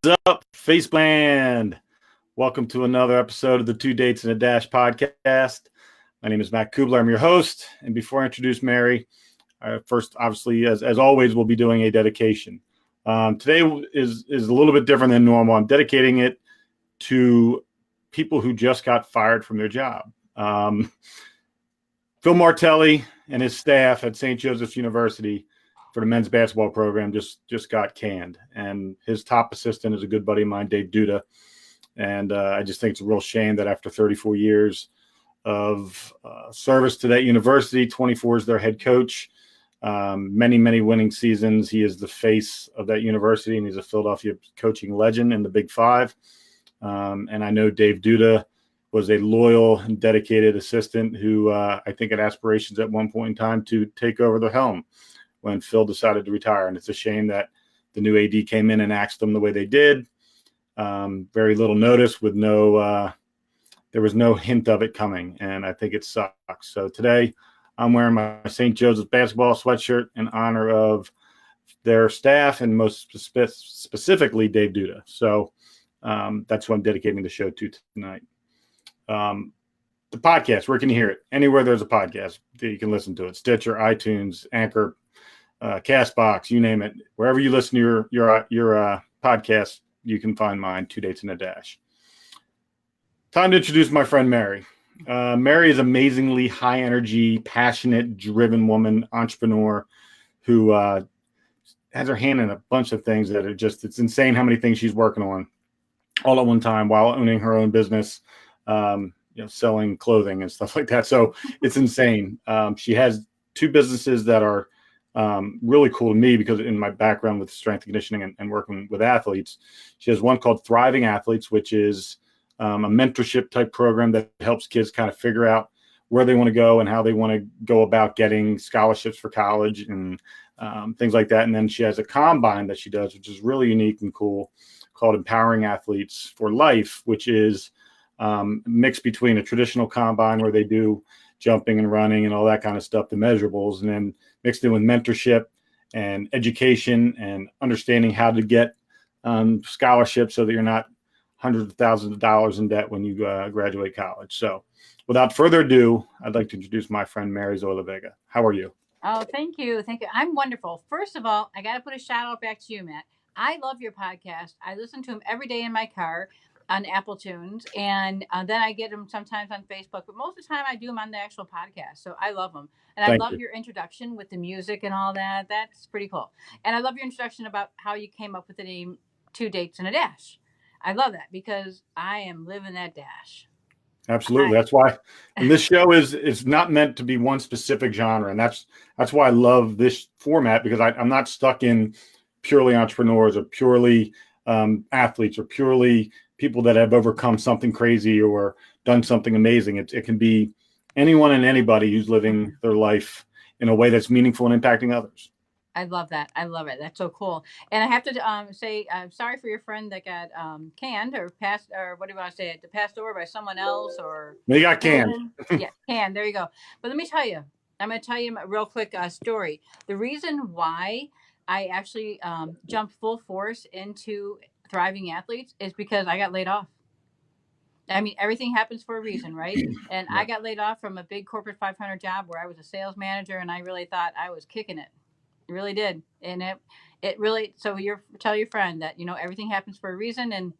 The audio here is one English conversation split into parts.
up, Faceland? Welcome to another episode of the Two Dates and a Dash podcast. My name is Matt Cubbler. I'm your host. And before I introduce Mary, first, obviously, as always, we'll be doing a dedication. Today is a little bit different than normal. I'm dedicating it to people who just got fired from their job. Phil Martelli and his staff at St. Joseph's University for the men's basketball program just got canned. And his top assistant is a good buddy of mine, Dave Duda. And I just think it's a real shame that after 34 years of service to that university, 24 is their head coach, many winning seasons. He is the face of that university, and he's a Philadelphia coaching legend in the Big Five. And I know Dave Duda was a loyal and dedicated assistant who I think had aspirations at one point in time to take over the helm when Phil decided to retire. And it's a shame that the new AD came in and axed them the way they did. Very little notice with there was no hint of it coming. And I think it sucks. So today I'm wearing my St. Joseph's basketball sweatshirt in honor of their staff and most specifically Dave Duda. So that's what I'm dedicating the show to tonight. The podcast, where can you hear it? Anywhere there's a podcast, you can listen to it. Stitcher, iTunes, Anchor, Castbox, you name it. Wherever you listen to your podcast, you can find mine, Two Dates and a Dash. Time to introduce my friend Mary. Mary is amazingly high energy, passionate, driven woman, entrepreneur who has her hand in a bunch of things that are it's insane how many things she's working on all at one time while owning her own business, selling clothing and stuff like that. So it's insane. She has two businesses that are really cool to me because in my background with strength conditioning and working with athletes, she has one called Thriving Athletes, which is a mentorship type program that helps kids kind of figure out where they want to go and how they want to go about getting scholarships for college and things like that. And then she has a combine that she does, which is really unique and cool, called Empowering Athletes for Life, which is mixed between a traditional combine where they do jumping and running and all that kind of stuff, the measurables, and then mixed in with mentorship and education and understanding how to get scholarships so that you're not hundreds of thousands of dollars in debt when you graduate college. So without further ado, I'd like to introduce my friend, Mary Ziola-Vega. How are you? Oh, thank you. Thank you. I'm wonderful. First of all, I got to put a shout out back to you, Matt. I love your podcast. I listen to them every day in my car on Apple Tunes, and then I get them sometimes on Facebook, but most of the time I do them on the actual podcast. So I love them. And I love your introduction with the music and all that. That's pretty cool. And I love your introduction about how you came up with the name Two Dates and a Dash. I love that because I am living that dash. Absolutely. That's why. And this show is not meant to be one specific genre. And that's why I love this format, because I'm not stuck in purely entrepreneurs or purely athletes or purely people that have overcome something crazy or done something amazing. It can be anyone and anybody who's living their life in a way that's meaningful and impacting others. I love that. I love it. That's so cool. And I have to say, I'm sorry for your friend that got canned or passed, or what do you want to say? It passed over by someone else, or they got canned. Yeah, canned. There you go. But let me tell you, I'm going to tell you a real quick story. The reason why I actually jumped full force into Thriving Athletes is because I got laid off. I mean, everything happens for a reason, right? And I got laid off from a big corporate 500 job where I was a sales manager, and I really thought I was kicking it. Really did. And it really, so tell your friend that, everything happens for a reason, and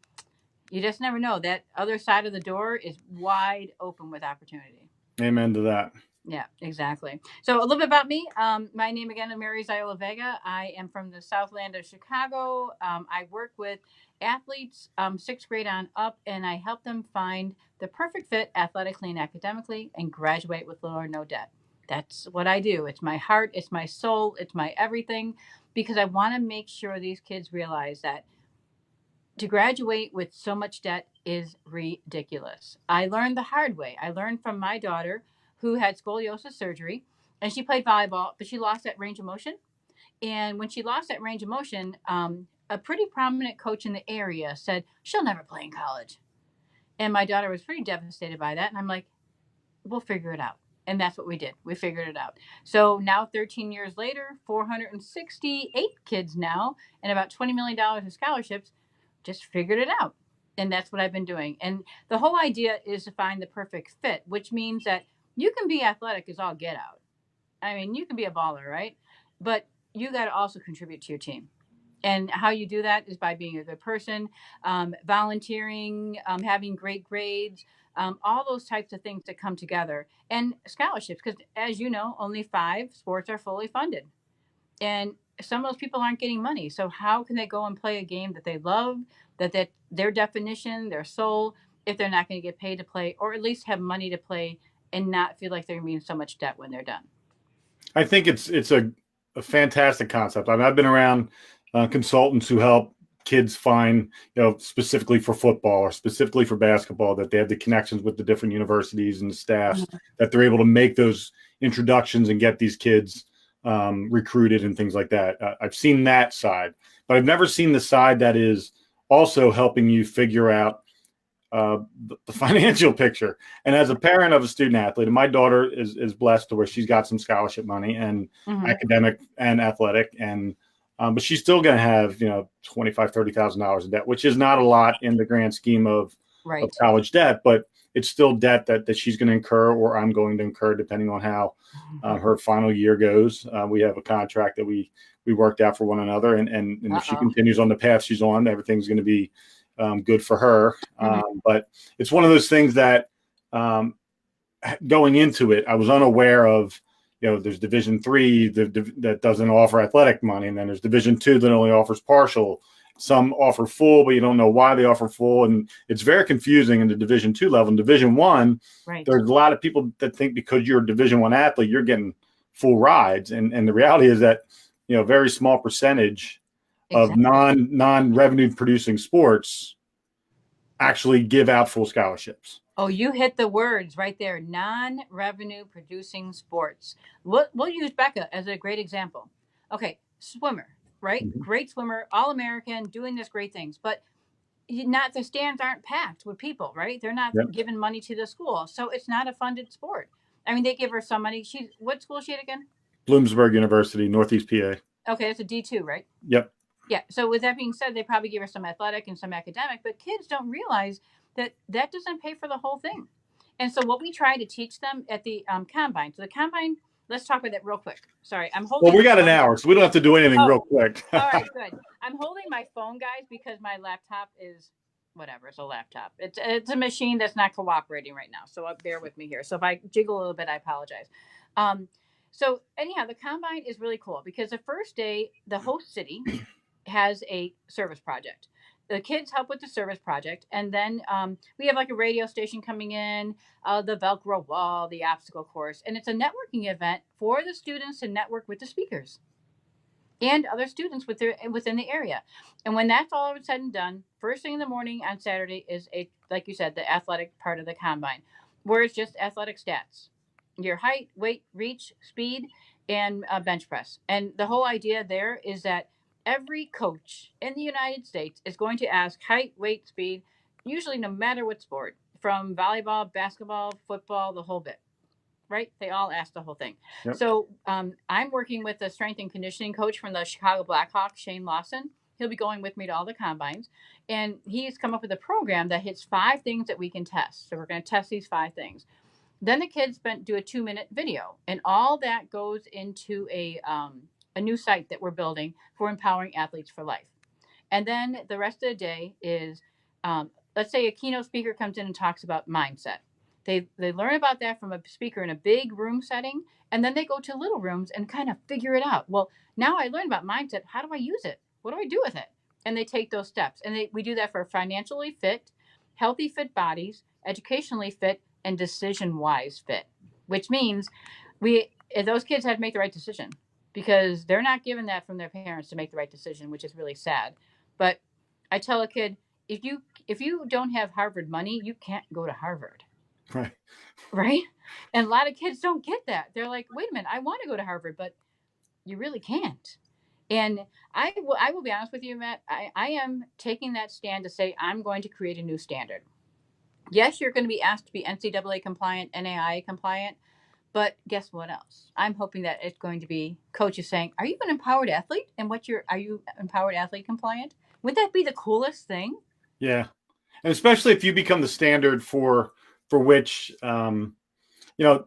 you just never know. That other side of the door is wide open with opportunity. Amen to that. Yeah, exactly. So a little bit about me. My name again is Mary Ziola-Vega. I am from the Southland of Chicago. I work with athletes, 6th grade on up, and I help them find the perfect fit athletically and academically and graduate with little or no debt. That's what I do. It's my heart, it's my soul, it's my everything, because I want to make sure these kids realize that to graduate with so much debt is ridiculous. I learned the hard way. I learned from my daughter who had scoliosis surgery, and she played volleyball, but she lost that range of motion. And when she lost that range of motion, a pretty prominent coach in the area said, she'll never play in college. And my daughter was pretty devastated by that. And I'm like, we'll figure it out. And that's what we did. We figured it out. So now 13 years later, 468 kids now, and about $20 million in scholarships. just figured it out. And that's what I've been doing. And the whole idea is to find the perfect fit, which means that you can be athletic as all get out. I mean, you can be a baller, right? But you got to also contribute to your team. And how you do that is by being a good person, volunteering, having great grades, all those types of things that come together, and scholarships. Because as you know, only 5 sports are fully funded, and some of those people aren't getting money. So how can they go and play a game that they love, that their definition, their soul, if they're not going to get paid to play, or at least have money to play and not feel like they're going to be in so much debt when they're done? I think it's a fantastic concept. I mean, I've been around consultants who help kids find, specifically for football or specifically for basketball, that they have the connections with the different universities and the staffs, that they're able to make those introductions and get these kids recruited and things like that. I've seen that side, but I've never seen the side that is also helping you figure out the financial picture. And as a parent of a student athlete, and my daughter is blessed to where she's got some scholarship money and academic and athletic, and but she's still going to have $25,000-$30,000 in debt, which is not a lot in the grand scheme of college debt, but it's still debt that she's going to incur, or I'm going to incur, depending on how her final year goes. We have a contract that we worked out for one another, and if she continues on the path she's on, everything's going to be good for her. But it's one of those things that going into it, I was unaware of. There's Division III that doesn't offer athletic money, and then there's Division II that only offers partial. Some offer full, but you don't know why they offer full, and it's very confusing in the Division II level. In Division I, there's a lot of people that think because you're a Division I athlete, you're getting full rides, and the reality is that a very small percentage of non-revenue producing sports actually give out full scholarships. Oh, you hit the words right there. Non-revenue producing sports. We'll use Becca as a great example. Okay, swimmer, right? Great swimmer, All-American, doing this great things. But the stands aren't packed with people, right? They're not giving money to the school. So it's not a funded sport. I mean, they give her some money. What school is she at again? Bloomsburg University, Northeast PA. Okay, that's a D2, right? Yep. Yeah. So with that being said, they probably give her some athletic and some academic, but kids don't realize that doesn't pay for the whole thing. And so what we try to teach them at the combine. So the combine, let's talk about that real quick. Sorry, I'm holding. Well, we got an hour, so we don't have to do anything real quick. All right, good. I'm holding my phone, guys, because my laptop is whatever. It's a laptop. It's a machine that's not cooperating right now. So bear with me here. So if I jiggle a little bit, I apologize. So anyhow, the combine is really cool because the first day, the host city has a service project. The kids help with the service project, and then we have like a radio station coming in, the Velcro wall, the obstacle course, and it's a networking event for the students to network with the speakers and other students within the area. And when that's all said and done, first thing in the morning on Saturday is like you said, the athletic part of the combine, where it's just athletic stats, your height, weight, reach, speed, and bench press. And the whole idea there is that every coach in the United States is going to ask height, weight, speed, usually no matter what sport, from volleyball, basketball, football, the whole bit, right? They all ask the whole thing. Yep. So I'm working with a strength and conditioning coach from the Chicago Blackhawks, Shane Lawson. He'll be going with me to all the combines. And he's come up with a program that hits 5 things that we can test. So we're going to test these 5 things. Then the kids do a 2-minute video. And all that goes into a new site that we're building for empowering athletes for life. And then the rest of the day is, let's say a keynote speaker comes in and talks about mindset. They learn about that from a speaker in a big room setting, and then they go to little rooms and kind of figure it out. Well, now I learned about mindset. How do I use it? What do I do with it? And they take those steps. And we do that for financially fit, healthy fit bodies, educationally fit, and decision-wise fit, which means those kids have to make the right decision, because they're not given that from their parents to make the right decision, which is really sad. But I tell a kid, if you don't have Harvard money, you can't go to Harvard. Right? And a lot of kids don't get that. They're like, wait a minute, I want to go to Harvard, but you really can't. And I will be honest with you, Matt, I am taking that stand to say I'm going to create a new standard. Yes, you're going to be asked to be NCAA compliant, NAIA compliant, but guess what else? I'm hoping that it's going to be coaches saying, are you an empowered athlete? And are you empowered athlete compliant? Wouldn't that be the coolest thing? Yeah, and especially if you become the standard for which you know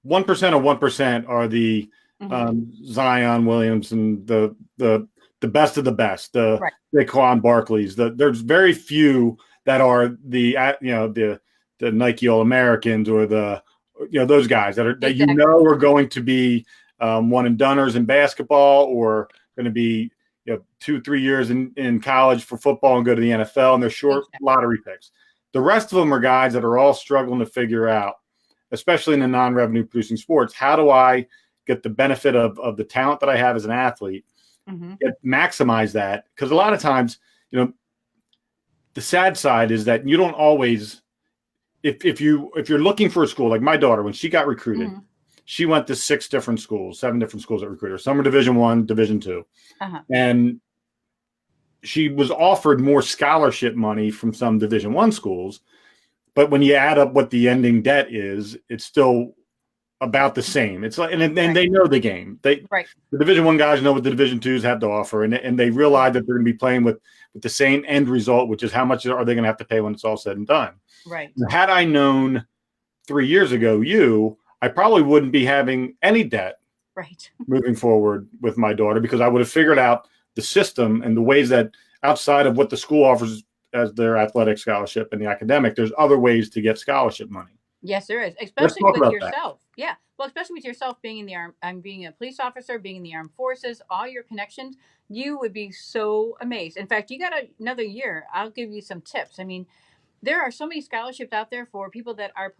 1% of 1% are the Hmm. Zion Williams and the best of the best, the Right. Saquon Barkleys. There's very few that are the the Nike All Americans or the those guys that Exactly. are going to be one and doneers in basketball or going to be 2 3 years in college for football and go to the NFL and they're short Exactly. lottery picks. The rest of them are guys that are all struggling to figure out, especially in the non-revenue producing sports, how do I get the benefit of the talent that I have as an athlete, Hmm. maximize that? Because a lot of times, the sad side is that you don't always, if you're looking for a school, like my daughter, when she got recruited, Hmm. she went to 6 different schools, 7 different schools that recruited her. Some were Division 1, Division 2, Uh-huh. and she was offered more scholarship money from some Division 1 schools. But when you add up what the ending debt is, it's still about the same. It's like, and Right. they know the game. Right. The Division 1 guys know what the Division 2s have to offer, and they Yeah. realize that they're going to be playing with the same end result, which is how much are they going to have to pay when it's all said and done. Right. Had I known 3 years ago, I probably wouldn't be having any debt Right. moving forward with my daughter because I would have figured out the system and the ways that outside of what the school offers as their athletic scholarship and the academic, there's other ways to get scholarship money. Yes, there is, Let's especially talk with about that. yourself. Yeah. Well, especially with yourself being in the arm, I'm being a police officer, being in the armed forces, all your connections, you would be so amazed. In fact, you got another year. I'll give you some tips. I mean, there are so many scholarships out there for people that are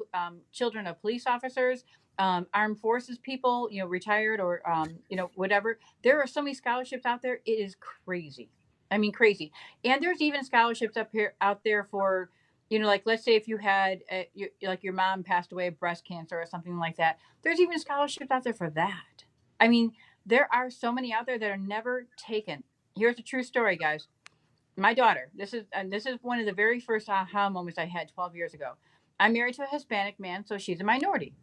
children of police officers, armed forces people, retired or whatever. There are so many scholarships out there. It is crazy. I mean, crazy. And there's even scholarships out there for, like let's say if you had like your mom passed away of breast cancer or something like that. There's even scholarships out there for that. I mean, there are so many out there that are never taken. Here's a true story, guys. My daughter, this is one of the very first aha moments I had 12 years ago. I'm married to a Hispanic man, so she's a minority.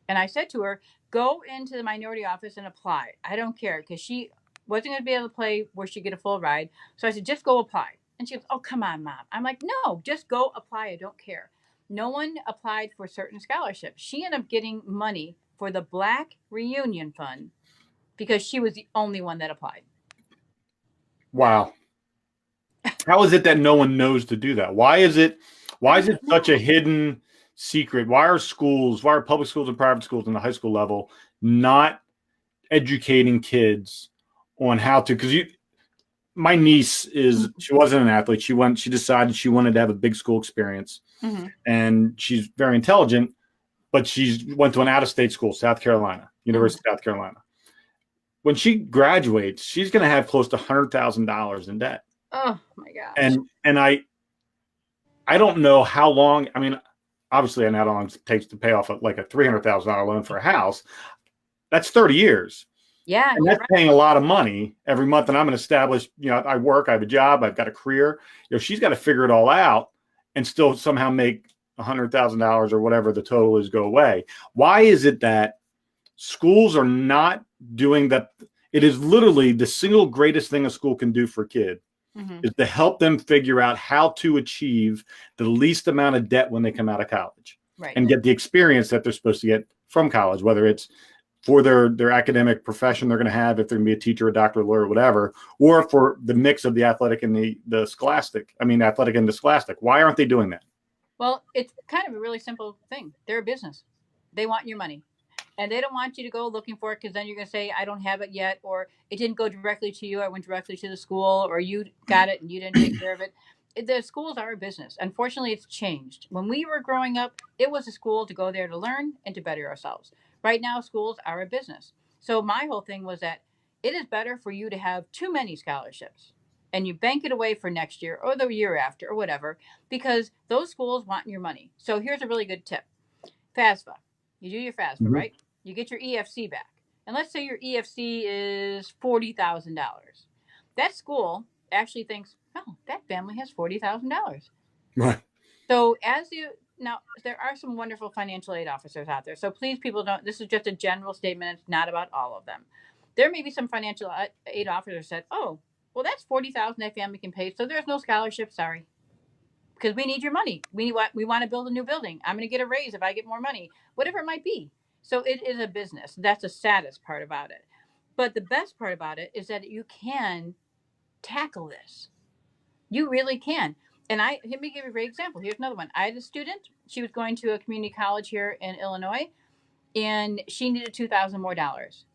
And I said to her, go into the minority office and apply. I don't care, because she wasn't going to be able to play where she get a full ride. So I said, just go apply. And she goes, oh, come on, mom. I'm like, no, just go apply. I don't care. No one applied for certain scholarships. She ended up getting money for the Black Reunion Fund because she was the only one that applied. Wow. How is it that no one knows to do that? I Why is don't it such a know. hidden secret? Why are public schools and private schools in the high school level not educating kids on how to? Because my niece she wasn't an athlete. She decided she wanted to have a big school experience, Mm-hmm. and she's very intelligent, but she went to an out of state school, South Carolina, Mm-hmm. University of South Carolina. When she graduates, she's going to have close to $100,000 in debt, Oh my gosh. and I don't know how long. I mean, obviously, I know how long it takes to pay off like a $300,000 loan for a house. That's 30 years. Yeah, And you're that's right. paying a lot of money every month. And I'm an established, I work, I have a job, I've got a career. She's got to figure it all out and still somehow make $100,000 or whatever the total is go away. Why is it that schools are not doing that? It is literally the single greatest thing a school can do for a kid Hmm. is to help them figure out how to achieve the least amount of debt when they come out of college Right. and get the experience that they're supposed to get from college, whether it's for their academic profession they're going to have, if they're going to be a teacher, a doctor, a lawyer, whatever, or for the mix of the athletic and the scholastic. I mean, athletic and the scholastic. Why aren't they doing that? Well, it's kind of a really simple thing. They're a business. They want your money. And they don't want you to go looking for it because then you're going to say, I don't have it yet, or it didn't go directly to you. I went directly to the school, or you got it and you didn't take care of it. The schools are a business. Unfortunately, it's changed. When we were growing up, it was a school to go there to learn and to better ourselves. Right now, schools are a business. So my whole thing was that it is better for you to have too many scholarships and you bank it away for next year or the year after or whatever, because those schools want your money. So here's a really good tip. FAFSA. You do your FAFSA, Mm-hmm. right? You get your EFC back. And let's say your EFC is $40,000. That school actually thinks, oh, that family has $40,000. Right. So now there are some wonderful financial aid officers out there. So please, people don't, this is just a general statement. It's not about all of them. There may be some financial aid officers that said, oh, Well, that's 40,000 that family can pay. So there's no scholarship. Sorry, because we need your money. We want to build a new building. I'm going to get a raise if I get more money, whatever it might be. So it is a business. That's the saddest part about it. But the best part about it is that you can tackle this. You really can. And let me give you a great example. Here's another one. I had a student. She was going to a community college here in Illinois, and she needed $2,000 more.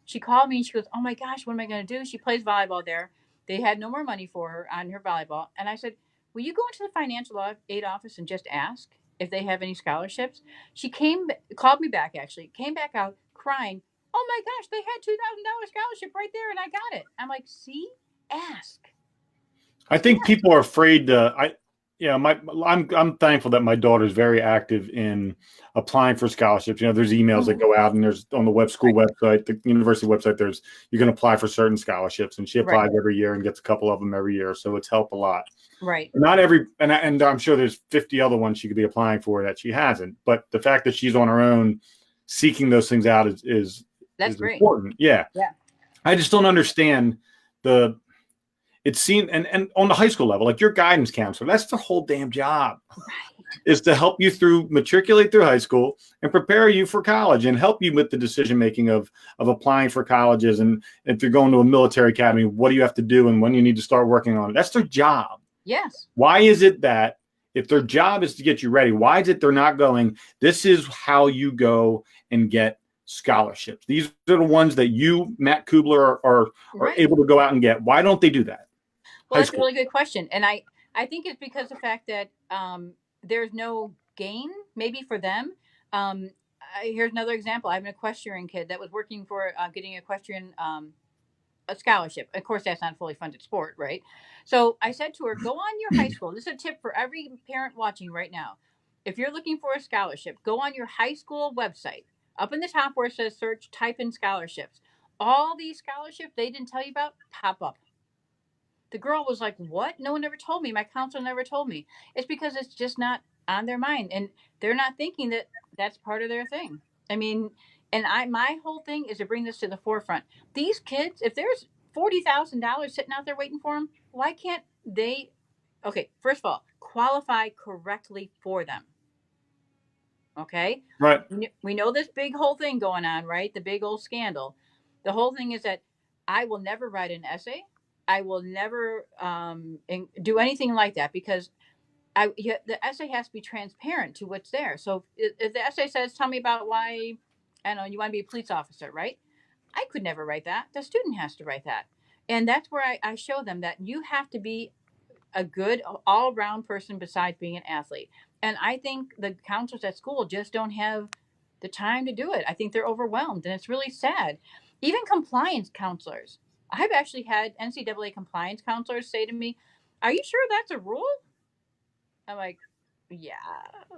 She called me and she goes, "Oh my gosh, what am I going to do?" She plays volleyball there. They had no more money for her on her volleyball, and I said, "Will you go into the financial aid office and just ask if they have any scholarships?" She called me back actually, came back out crying. "Oh my gosh, they had $2,000 scholarship right there, and I got it." I'm like, "See, ask." I think people are afraid to. I'm thankful that my daughter is very active in applying for scholarships. There's emails that go out, and there's on the school website, the university website. You can apply for certain scholarships, and she applies every year and gets a couple of them every year. So it's helped a lot. Right. Not every, and I'm sure there's 50 other ones she could be applying for that she hasn't. But the fact that she's on her own seeking those things out is important. Yeah. Yeah. I just don't understand it's seen and on the high school level, like your guidance counselor, that's their whole damn job, is to help you matriculate through high school and prepare you for college and help you with the decision making of applying for colleges. And if you're going to a military academy, what do you have to do and when you need to start working on it? That's their job. Yes. Why is it that if their job is to get you ready, why is it they're not going, this is how you go and get scholarships? These are the ones that you, Matt Cubbler, are able to go out and get. Why don't they do that? Well, that's a really good question. And I think it's because of the fact that there's no gain maybe for them. Here's another example. I have an equestrian kid that was working for getting equestrian a scholarship. Of course, that's not a fully funded sport, right? So I said to her, go on your high school. This is a tip for every parent watching right now. If you're looking for a scholarship, go on your high school website. Up in the top where it says search, type in scholarships. All these scholarships they didn't tell you about pop up. The girl was like, "What? No one ever told me. My counselor never told me." It's because it's just not on their mind, and they're not thinking that that's part of their thing. I mean, and my whole thing is to bring this to the forefront. These kids, if there's $40,000 sitting out there waiting for them, why can't they? Okay, first of all, qualify correctly for them. Okay, right. We know this big whole thing going on, right? The big old scandal. The whole thing is that I will never write an essay. I will never do anything like that because the essay has to be transparent to what's there. So if the essay says, "Tell me about why, I don't know, you want to be a police officer," right? I could never write that. The student has to write that. And that's where I show them that you have to be a good all around person besides being an athlete. And I think the counselors at school just don't have the time to do it. I think they're overwhelmed and it's really sad. Even compliance counselors. I've actually had NCAA compliance counselors say to me, "Are you sure that's a rule?" I'm like, "Yeah,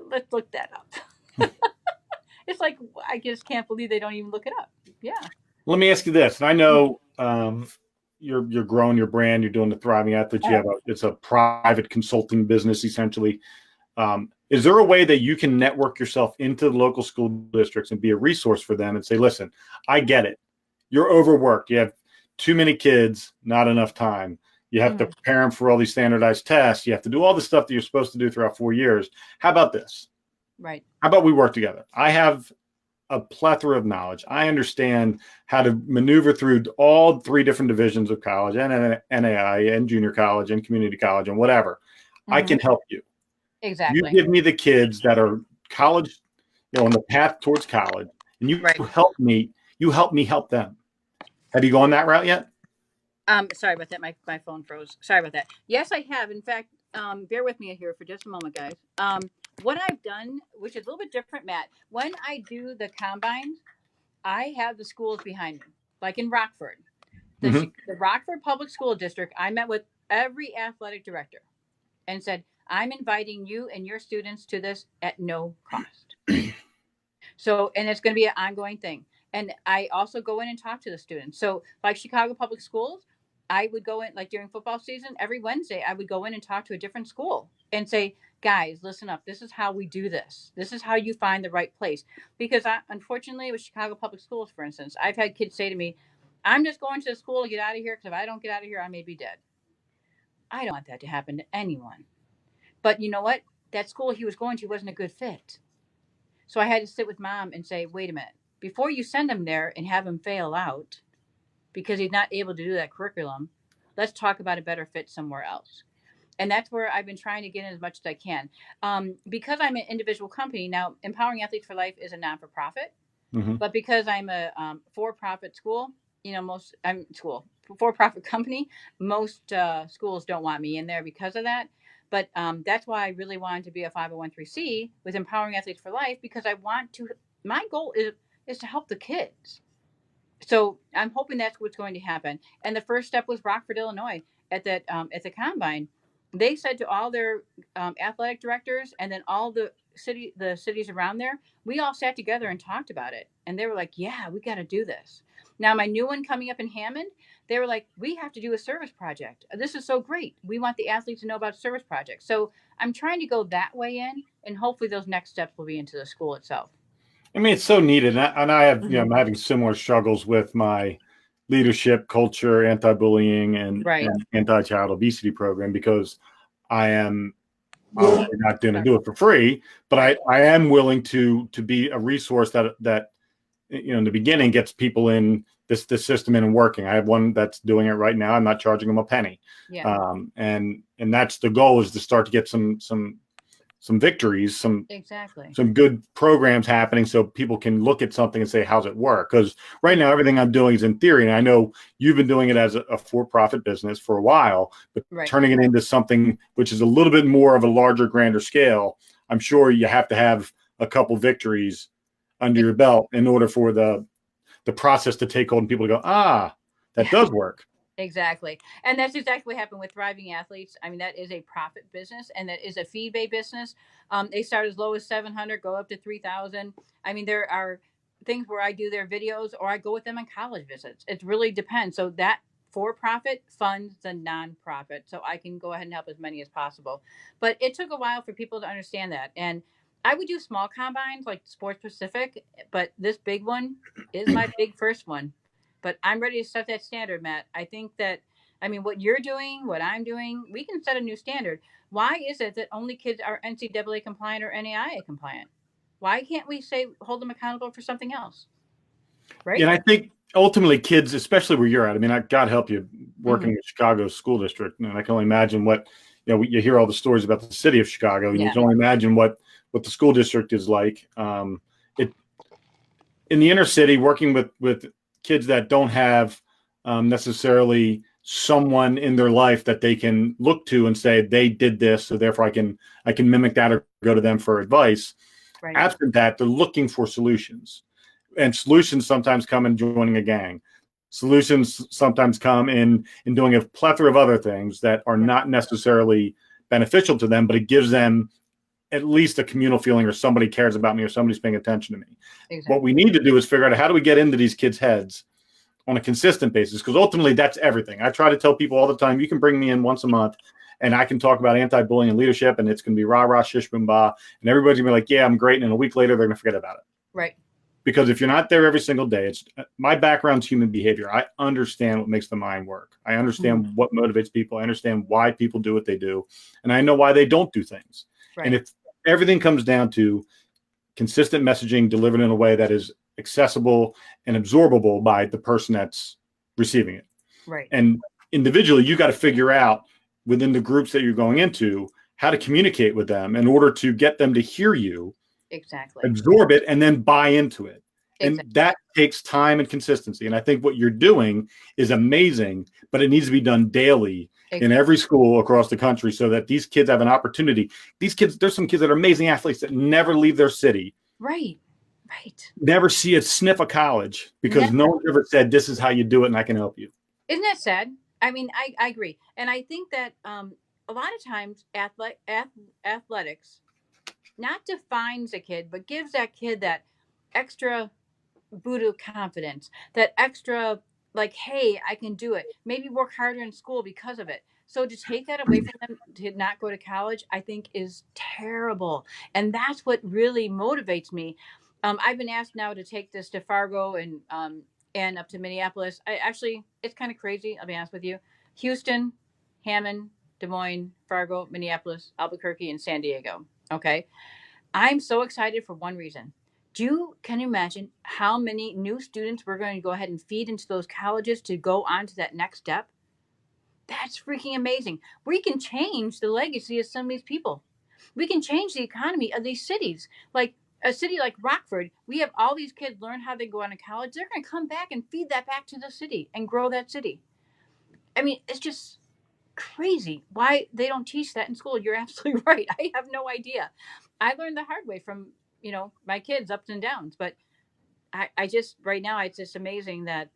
let's look that up." It's like, I just can't believe they don't even look it up. Yeah. Let me ask you this. And I know you're growing your brand. You're doing the Thriving Athletes. It's a private consulting business, essentially. Is there a way that you can network yourself into the local school districts and be a resource for them and say, "Listen, I get it. You're overworked. You have too many kids, not enough time. You have to prepare them for all these standardized tests. You have to do all the stuff that you're supposed to do throughout 4 years. How about this? Right. How about we work together? I have a plethora of knowledge. I understand how to maneuver through all 3 different divisions of college and NAI and junior college and community college and whatever. I can help you. Exactly. You give me the kids that are college, on the path towards college, and you help me. You help me help them." Have you gone that route yet? Sorry about that. My phone froze. Sorry about that. Yes, I have. In fact, bear with me here for just a moment, guys. What I've done, which is a little bit different, Matt, when I do the combines, I have the schools behind me, like in Rockford. The Rockford Public School District, I met with every athletic director and said, "I'm inviting you and your students to this at no cost." So, and it's going to be an ongoing thing. And I also go in and talk to the students. So, like Chicago Public Schools, I would go in, like during football season, every Wednesday, I would go in and talk to a different school and say, "Guys, listen up. This is how we do this. This is how you find the right place." Because unfortunately, with Chicago Public Schools, for instance, I've had kids say to me, "I'm just going to the school to get out of here because if I don't get out of here, I may be dead." I don't want that to happen to anyone. But you know what? That school he was going to wasn't a good fit. So I had to sit with mom and say, wait a minute, before you send him there and have him fail out because he's not able to do that curriculum, let's talk about a better fit somewhere else. And that's where I've been trying to get in as much as I can. Because I'm an individual company now, Empowering Athletes for Life is a non for profit. Mm-hmm. But because I'm a for-profit school, most I'm school for-profit company, most schools don't want me in there because of that. But that's why I really wanted to be a 501c with Empowering Athletes for Life because I want to. My goal is to help the kids. So I'm hoping that's what's going to happen. And the first step was Rockford, Illinois, at the combine. They said to all their athletic directors and then all the cities around there, we all sat together and talked about it. And they were like, "Yeah, we got to do this." Now my new one coming up in Hammond, they were like, "We have to do a service project. This is so great. We want the athletes to know about service projects." So I'm trying to go that way in, and hopefully those next steps will be into the school itself. I mean, it's so needed, and I have, Mm-hmm. I'm having similar struggles with my leadership, culture, anti-bullying, Right. and anti-child obesity program because I am obviously not going to do it for free, but Right. I am willing to be a resource that in the beginning gets people in this system in and working. I have one that's doing it right now. I'm not charging them a penny, Yeah. and that's the goal, is to start to get some victories, Exactly. some good programs happening so people can look at something and say, how's it work? Because right now, everything I'm doing is in theory. And I know you've been doing it as a for-profit business for a while, but Right. turning it into something which is a little bit more of a larger, grander scale, I'm sure you have to have a couple victories under your belt in order for the process to take hold and people to go, that does work. Exactly. And that's exactly what happened with Thriving Athletes. I mean, that is a profit business and that is a fee-based business. They start as low as 700, go up to 3,000. I mean, there are things where I do their videos or I go with them on college visits. It really depends. So that for profit funds the nonprofit. So I can go ahead and help as many as possible. But it took a while for people to understand that. And I would do small combines like sports specific, but this big one is my big first one. But I'm ready to set that standard, Matt. I think that, I mean, what you're doing, what I'm doing, we can set a new standard. Why is it that only kids are NCAA compliant or NAIA compliant? Why can't we say hold them accountable for something else? And Right? I think ultimately kids, especially where you're at, I mean, God help you working Mm-hmm. in Chicago school district. And I can only imagine what, you hear all the stories about the city of Chicago, and you Yeah. can only imagine what the school district is like. It In the inner city, working with kids that don't have necessarily someone in their life that they can look to and say they did this, so therefore I can mimic that or go to them for advice. Right. Absent that, they're looking for solutions, and solutions sometimes come in joining a gang. Solutions sometimes come in doing a plethora of other things that are Right. not necessarily beneficial to them, but it gives them at least a communal feeling, or somebody cares about me, or somebody's paying attention to me. What Exactly. we need to do is figure out, how do we get into these kids' heads on a consistent basis? Because ultimately, that's everything. I try to tell people all the time, you can bring me in once a month and I can talk about anti-bullying and leadership, and it's going to be rah, rah, shish, boom, bah. And everybody's going to be like, yeah, I'm great. And a week later, they're going to forget about it. Right. Because if you're not there every single day, it's my background's human behavior. I understand what makes the mind work. I Mm-hmm. understand what motivates people. I understand why people do what they do. And I know why they don't do things. And Right. if everything comes down to consistent messaging delivered in a way that is accessible and absorbable by the person that's receiving it. Right. And individually, you got to figure out within the groups that you're going into how to communicate with them in order to get them to hear you, Exactly. absorb it, and then buy into it. And Exactly. that takes time and consistency. And I think what you're doing is amazing, but it needs to be done daily in Exactly. every school across the country so that these kids have an opportunity. These kids, there's some kids that are amazing athletes that never leave their city, Right. Right. never see a sniff of college because no Never. one's ever said, this is how you do it and I can help you. Isn't that sad? I mean, I agree. And I think that a lot of times athletics not defines a kid, but gives that kid that extra boot of confidence, that extra, like, hey, I can do it. Maybe work harder in school because of it. So to take that away from them to not go to college, I think is terrible. And that's what really motivates me. I've been asked now to take this to Fargo and up to Minneapolis. It's kind of crazy. I'll be honest with you. Houston, Hammond. Des Moines, Fargo, Minneapolis, Albuquerque, and San Diego. Okay. I'm so excited for one reason. Can you imagine how many new students we're going to go ahead and feed into those colleges to go on to that next step? That's freaking amazing. We can change the legacy of some of these people. We can change the economy of these cities. Like a city like Rockford, we have all these kids learn how they go on to college. They're going to come back and feed that back to the city and grow that city. I mean, it's just crazy why they don't teach that in school. You're absolutely right. I have no idea. I learned the hard way from, my kids' ups and downs. But I just, right now, it's just amazing that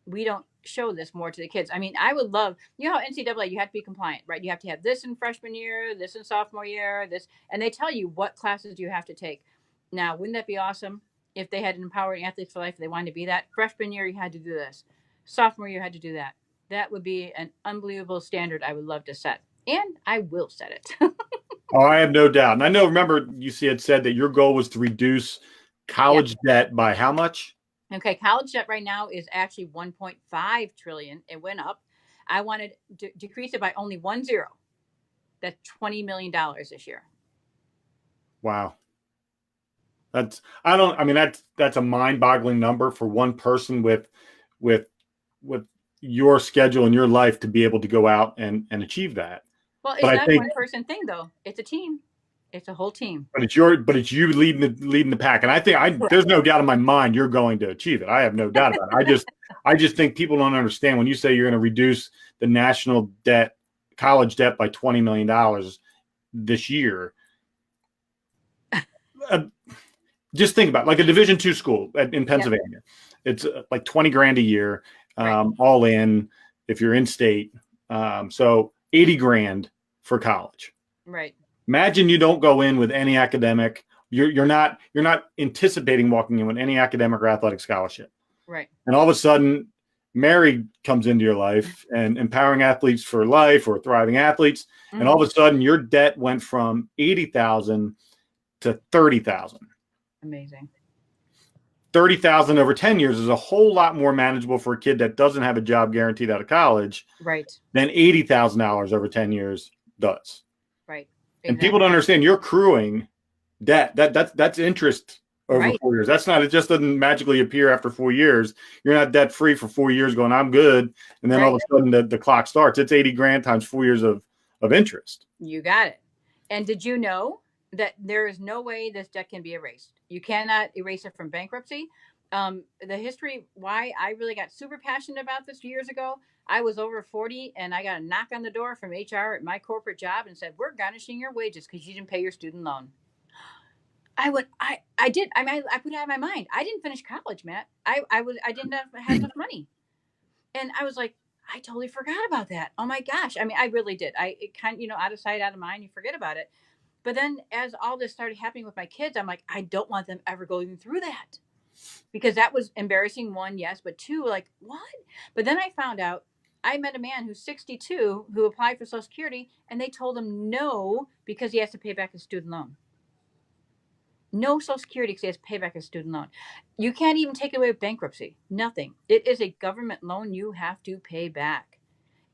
we don't show this more to the kids. I mean, I would love, how NCAA, you have to be compliant, right? You have to have this in freshman year, this in sophomore year, this, and they tell you what classes you have to take. Now, wouldn't that be awesome if they had an empowering athletes for life? If they wanted to be that freshman year, you had to do this. Sophomore year, you had to do that. That would be an unbelievable standard I would love to set. And I will set it. Oh, I have no doubt. And I know, remember, you had said that your goal was to reduce college debt by how much? Okay, college debt right now is actually 1.5 trillion. It went up. I wanted to decrease it by only 10. That's $20 million this year. Wow. That's a mind-boggling number for one person with your schedule and your life to be able to go out and achieve that. Well, it's not a one-person thing though. It's a team. It's a whole team. But it's you leading the pack, and I think there's no doubt in my mind you're going to achieve it. I have no doubt about it. I just think people don't understand when you say you're going to reduce the national debt, college debt by $20 million this year. Just think about it, like a Division II school in Pennsylvania. Yeah. It's like $20,000 a year, all in if you're in state. So $80,000 for college. Right. Imagine you don't go in with any academic. You're not anticipating walking in with any academic or athletic scholarship. Right. And all of a sudden, Mary comes into your life and empowering athletes for life or thriving athletes. Mm-hmm. And all of a sudden, your debt went from $80,000 to $30,000. Amazing. $30,000 over 10 years is a whole lot more manageable for a kid that doesn't have a job guaranteed out of college. Right. Than $80,000 over 10 years does. Right. Exactly. And people don't understand you're accruing debt. That's interest over 4 years. That's not, it just doesn't magically appear after 4 years. You're not debt free for 4 years going, I'm good. And then all of a sudden the clock starts. It's $80,000 times 4 years of interest. You got it. And did you know that there is no way this debt can be erased? You cannot erase it from bankruptcy. The history, why I really got super passionate about this years ago, I was over 40 and I got a knock on the door from HR at my corporate job and said, we're garnishing your wages because you didn't pay your student loan. I did. I mean, I put it out of my mind. I didn't finish college, Matt. I didn't have enough money. And I was like, I totally forgot about that. Oh my gosh. I mean, I really did. It kind of, out of sight, out of mind, you forget about it. But then as all this started happening with my kids, I'm like, I don't want them ever going through that. Because that was embarrassing, one, yes, but two, like, what? But then I found out, I met a man who's 62 who applied for Social Security, and they told him no because he has to pay back his student loan. No Social Security because he has to pay back his student loan. You can't even take it away with bankruptcy. Nothing. It is a government loan you have to pay back.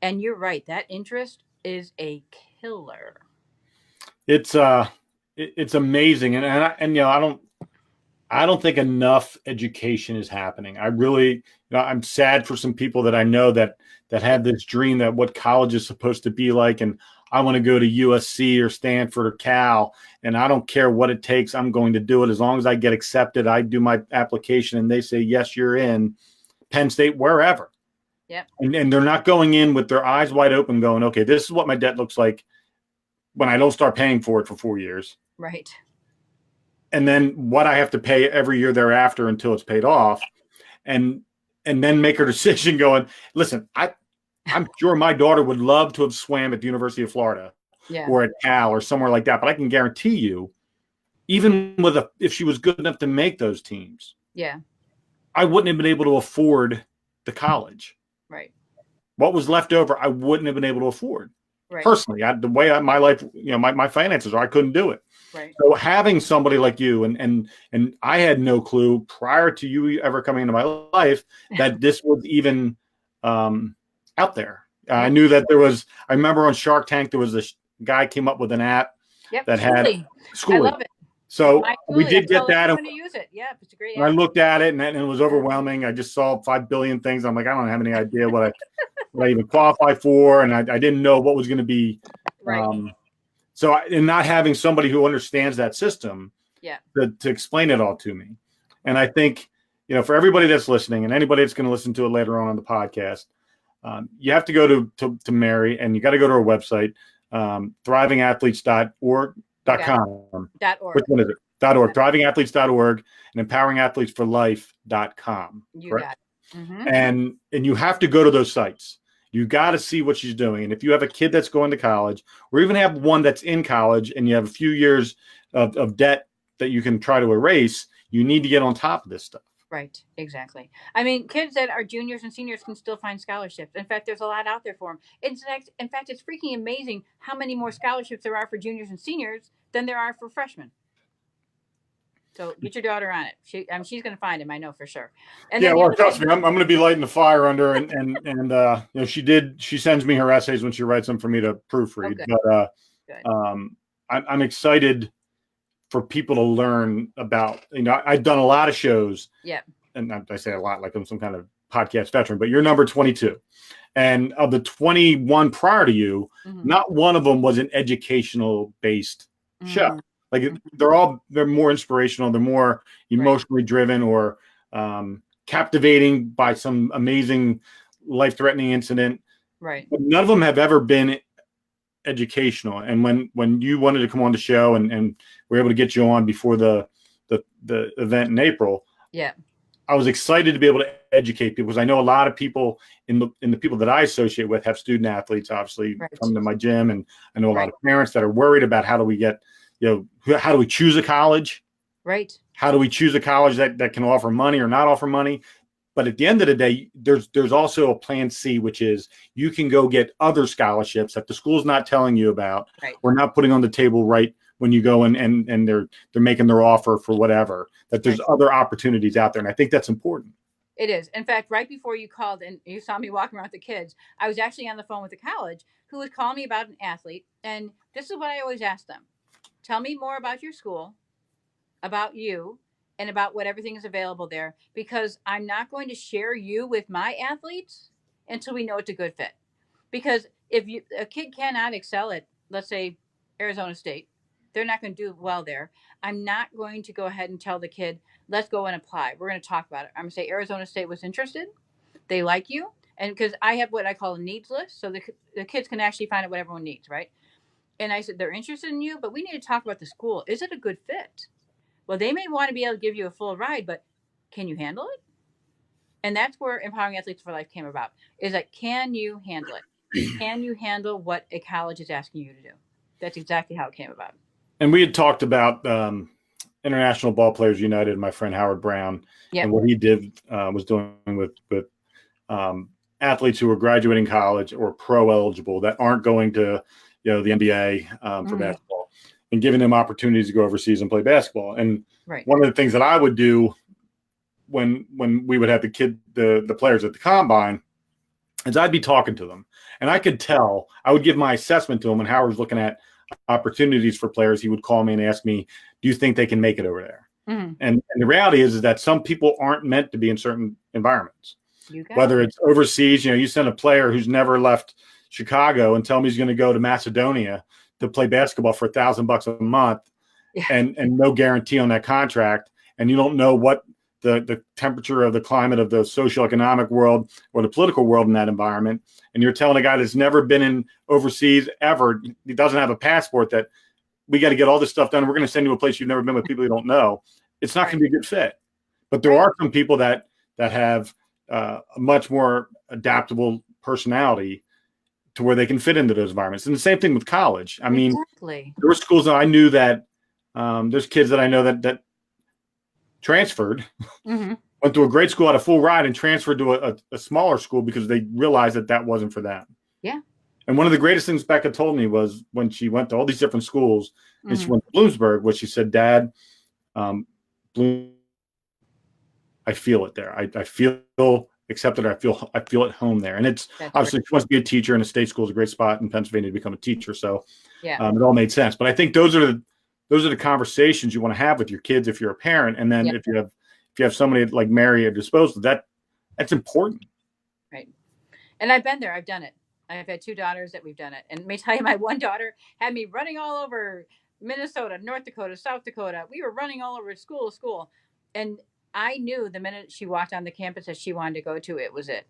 And you're right, that interest is a killer. It's amazing, and I don't think enough education is happening. I really, I'm sad for some people that I know that have this dream that what college is supposed to be like, and I want to go to USC or Stanford or Cal, and I don't care what it takes. I'm going to do it as long as I get accepted. I do my application, and they say yes, you're in Penn State, wherever. Yeah. And they're not going in with their eyes wide open, going, okay, this is what my debt looks like when I don't start paying for it for 4 years. Right. And then what I have to pay every year thereafter until it's paid off, and then make a decision going, listen, I'm sure my daughter would love to have swam at the University of Florida or at Cal or somewhere like that. But I can guarantee you, even if she was good enough to make those teams, I wouldn't have been able to afford the college. Right. What was left over, I wouldn't have been able to afford. Right. Personally, the way my life, my finances are, I couldn't do it. Right. So having somebody like you, and I had no clue prior to you ever coming into my life that this was even out there. I knew that there was. I remember on Shark Tank there was a guy came up with an app that had schooling. I love it. So we did get that. To use it. Yeah, it's a great and I app. looked at it, and it was overwhelming. I just saw 5 billion things. I'm like, I don't have any idea what I even qualify for, and I didn't know what was going to be. Right. So, in not having somebody who understands that system, to explain it all to me, and I think, for everybody that's listening and anybody that's going to listen to it later on the podcast, you have to go to Mary, and you got to go to her website, thrivingathletes.org.com. Which one is it? .org, thrivingathletes.org, and empoweringathletes.org.com. You got it. Mm-hmm. And you have to go to those sites. You got to see what she's doing. And if you have a kid that's going to college, or even have one that's in college and you have a few years of debt that you can try to erase, you need to get on top of this stuff. Right, exactly. I mean, kids that are juniors and seniors can still find scholarships. In fact, there's a lot out there for them. In fact, it's freaking amazing how many more scholarships there are for juniors and seniors than there are for freshmen. So get your daughter on it. She's going to find him, I know for sure. And trust me, I'm going to be lighting the fire under, and she sends me her essays when she writes them for me to proofread. But I'm excited for people to learn about. I've done a lot of shows. Yeah. And I say a lot like I'm some kind of podcast veteran, but you're number 22. And of the 21 prior to you, not one of them was an educational based show. Like they're more inspirational, they're more emotionally driven, or captivating by some amazing life-threatening incident. Right. But none of them have ever been educational. And when you wanted to come on the show and we were able to get you on before the event in April, I was excited to be able to educate people, because I know a lot of people in the people that I associate with have student athletes, obviously, come to my gym, and I know a lot of parents that are worried about how do we get. How do we choose a college? Right. How do we choose a college that can offer money or not offer money? But at the end of the day, there's also a plan C, which is you can go get other scholarships that the school's not telling you about, or not putting on the table right when you go and they're making their offer for whatever, that there's other opportunities out there. And I think that's important. It is. In fact, right before you called and you saw me walking around with the kids, I was actually on the phone with the college who was calling me about an athlete. And this is what I always ask them. Tell me more about your school, about you, and about what everything is available there, because I'm not going to share you with my athletes until we know it's a good fit. Because if a kid cannot excel at, let's say, Arizona State, they're not going to do well there. I'm not going to go ahead and tell the kid, let's go and apply. We're going to talk about it. I'm going to say Arizona State was interested. They like you. And because I have what I call a needs list, so the kids can actually find out what everyone needs, right? And I said, they're interested in you, but we need to talk about the school. Is it a good fit? Well, they may want to be able to give you a full ride, but can you handle it? And that's where Empowering Athletes for Life came about, is that, can you handle it? Can you handle what a college is asking you to do? That's exactly how it came about. And we had talked about International Ball Players United, my friend Howard Brown, and what he did was doing with athletes who are graduating college or pro eligible that aren't going to the NBA for basketball, and giving them opportunities to go overseas and play basketball. And one of the things that I would do when we would have the players at the combine is I'd be talking to them, and I could tell. I would give my assessment to them, and Howard's looking at opportunities for players. He would call me and ask me, "Do you think they can make it over there?" And the reality is that some people aren't meant to be in certain environments. Whether it's overseas, you send a player who's never left Chicago and tell him he's going to go to Macedonia to play basketball for $1,000 a month, and no guarantee on that contract, and you don't know what the temperature of the climate of the socioeconomic world or the political world in that environment, and you're telling a guy that's never been in overseas ever, he doesn't have a passport, that we got to get all this stuff done. We're going to send you a place you've never been with people you don't know. It's not going to be a good fit. But there are some people that have a much more adaptable personality to where they can fit into those environments. And the same thing with college. I mean, there were schools that I knew that there's kids that I know that transferred, went to a great school, had a full ride, and transferred to a smaller school because they realized that wasn't for them. Yeah. And one of the greatest things Becca told me was when she went to all these different schools, and she went to Bloomsburg, was she said, "Dad, I feel it there. I feel accepted her. I feel at home there. And it's That's obviously right. she wants to be a teacher, and a state school is a great spot in Pennsylvania to become a teacher. So Yeah. it all made sense. But I think those are the conversations you want to have with your kids if you're a parent. And then Yeah. if you have somebody like Mary at disposal, that's important. Right. And I've been there. I've done it. I've had 2 daughters that we've done it. And let me tell you, my one daughter had me running all over Minnesota, North Dakota, South Dakota. We were running all over school to school. And I knew the minute she walked on the campus that she wanted to go to, it was it.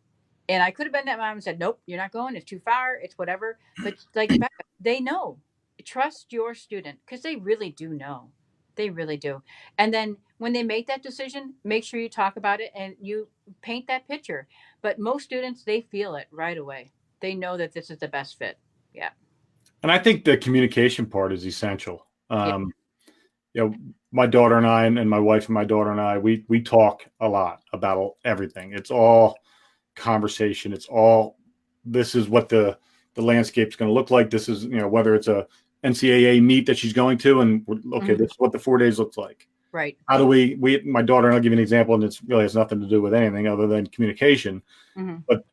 And I could have been that mom and said, nope, you're not going. It's too far. It's whatever. But like, they know. Trust your student, because they really do know. They really do. And then when they make that decision, make sure you talk about it and you paint that picture. But most students, they feel it right away. They know that this is the best fit. Yeah. And I think the communication part is essential. Yeah. You know, my daughter and I, and my wife and my daughter and I, we talk a lot about everything. It's all conversation. It's all, this is what the landscape's going to look like. This is, whether it's a NCAA meet that she's going to, and okay, this is what the 4 days looks like. Right. How do my daughter, and I'll give you an example, and it really has nothing to do with anything other than communication. But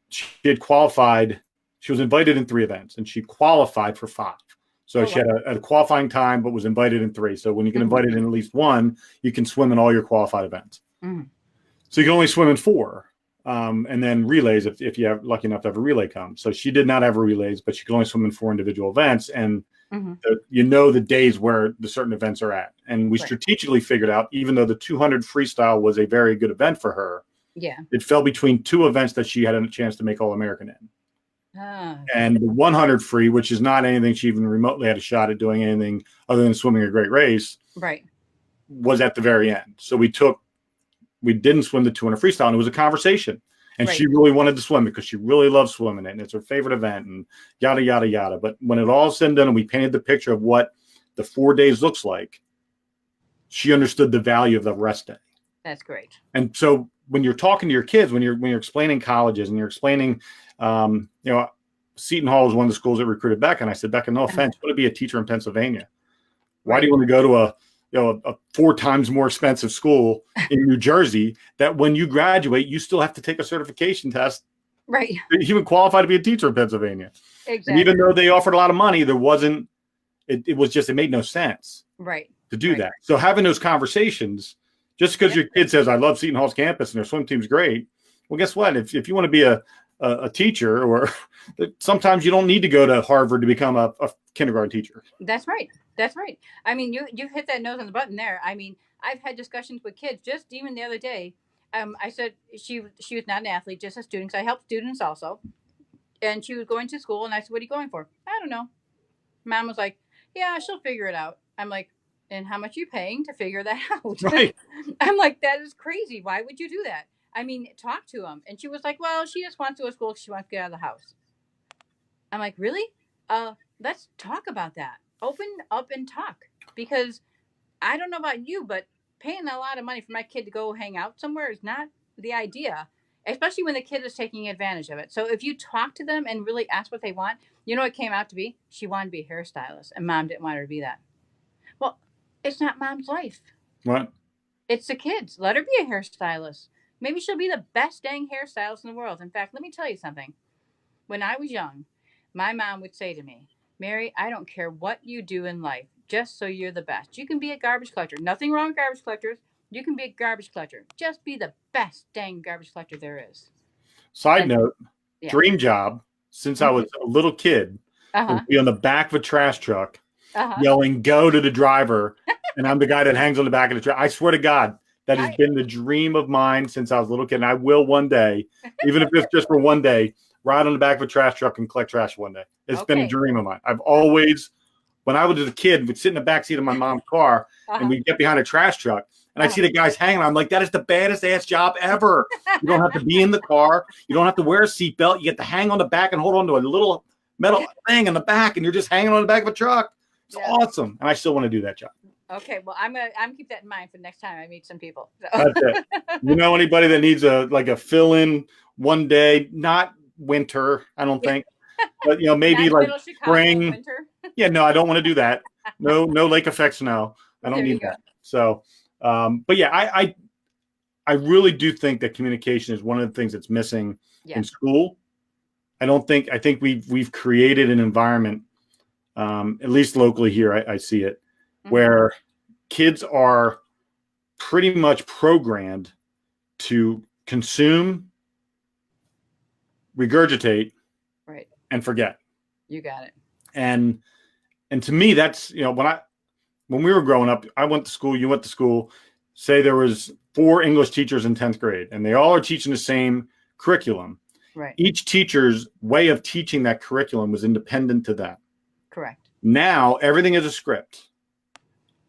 she had qualified. She was invited in 3 events, and she qualified for 5. So she had a qualifying time, but was invited in 3. So when you get invited in at least 1, you can swim in all your qualified events. So you can only swim in 4. And then relays if you're lucky enough to have a relay come. So she did not have a relays, but she could only swim in 4 individual events. And the days where the certain events are at. And we strategically figured out, even though the 200 freestyle was a very good event for her, it fell between 2 events that she had a chance to make All-American in. And the 100 free, which is not anything she even remotely had a shot at doing anything other than swimming a great race, was at the very end. So we didn't swim the 200 freestyle, and it was a conversation. And she really wanted to swim it because she really loves swimming it, and it's her favorite event, and yada, yada, yada. But when it all said and done and we painted the picture of what the 4 days looks like, she understood the value of the rest day. That's great. And so when you're talking to your kids, when you're explaining colleges and you're explaining, Seton Hall is one of the schools that recruited Becca, and I said, Becca, no offense, you want to be a teacher in Pennsylvania. Why do you want to go to a 4 times more expensive school in New Jersey that when you graduate, you still have to take a certification test? Right. To even qualify to be a teacher in Pennsylvania. Exactly. And even though they offered a lot of money, it made no sense. Right. To do that. So having those conversations, just because your kid says, I love Seton Hall's campus and their swim team's great. Well, guess what? If you want to be a teacher, or sometimes you don't need to go to Harvard to become a kindergarten teacher. That's right. That's right. I mean, you hit that nose on the button there. I mean, I've had discussions with kids just even the other day. I said she was not an athlete, just a student. 'Cause I help students also. And she was going to school, and I said, what are you going for? I don't know. Mom was like, yeah, she'll figure it out. I'm like, and how much are you paying to figure that out? Right. I'm like, that is crazy. Why would you do that? I mean, talk to them. And she was like, well, she just wants to go to school because she wants to get out of the house. I'm like, really? Let's talk about that. Open up and talk. Because I don't know about you, but paying a lot of money for my kid to go hang out somewhere is not the idea, especially when the kid is taking advantage of it. So if you talk to them and really ask what they want, you know what it came out to be? She wanted to be a hairstylist, and Mom didn't want her to be that. Well, it's not Mom's life. What? It's the kids. Let her be a hairstylist. Maybe she'll be the best dang hairstylist in the world. In fact, let me tell you something. When I was young, my mom would say to me, Mary, I don't care what you do in life, just so you're the best. You can be a garbage collector. Nothing wrong with garbage collectors. You can be a garbage collector. Just be the best dang garbage collector there is. Side note, dream job, since I was a little kid, would be on the back of a trash truck, yelling, go to the driver. And I'm the guy that hangs on the back of the truck. I swear to God, that has been the dream of mine since I was a little kid. And I will one day, even if it's just for one day, ride on the back of a trash truck and collect trash one day. It's been a dream of mine. I've always, when I was a kid, would sit in the back seat of my mom's car and we'd get behind a trash truck. And I see the guys hanging. I'm like, that is the baddest ass job ever. You don't have to be in the car. You don't have to wear a seatbelt. You get to hang on the back and hold on to a little metal thing in the back, and you're just hanging on the back of a truck. It's awesome. And I still want to do that job. Okay, well, I'm gonna keep that in mind for next time I meet some people. So. That's it. You know anybody that needs a fill-in one day, not winter, I don't think, but maybe like spring. Winter. Yeah, no, I don't want to do that. No lake effect snow. I don't need that. So, but yeah, I I really do think that communication is one of the things that's missing Yeah. in school. I think we've created an environment, at least locally here, I see it, where kids are pretty much programmed to consume, regurgitate, Right. and forget. You got it. And to me, that's, when we were growing up, I went to school, you went to school, say there was 4 English teachers in 10th grade, and they all are teaching the same curriculum. Right. Each teacher's way of teaching that curriculum was independent to them. Correct. Now everything is a script.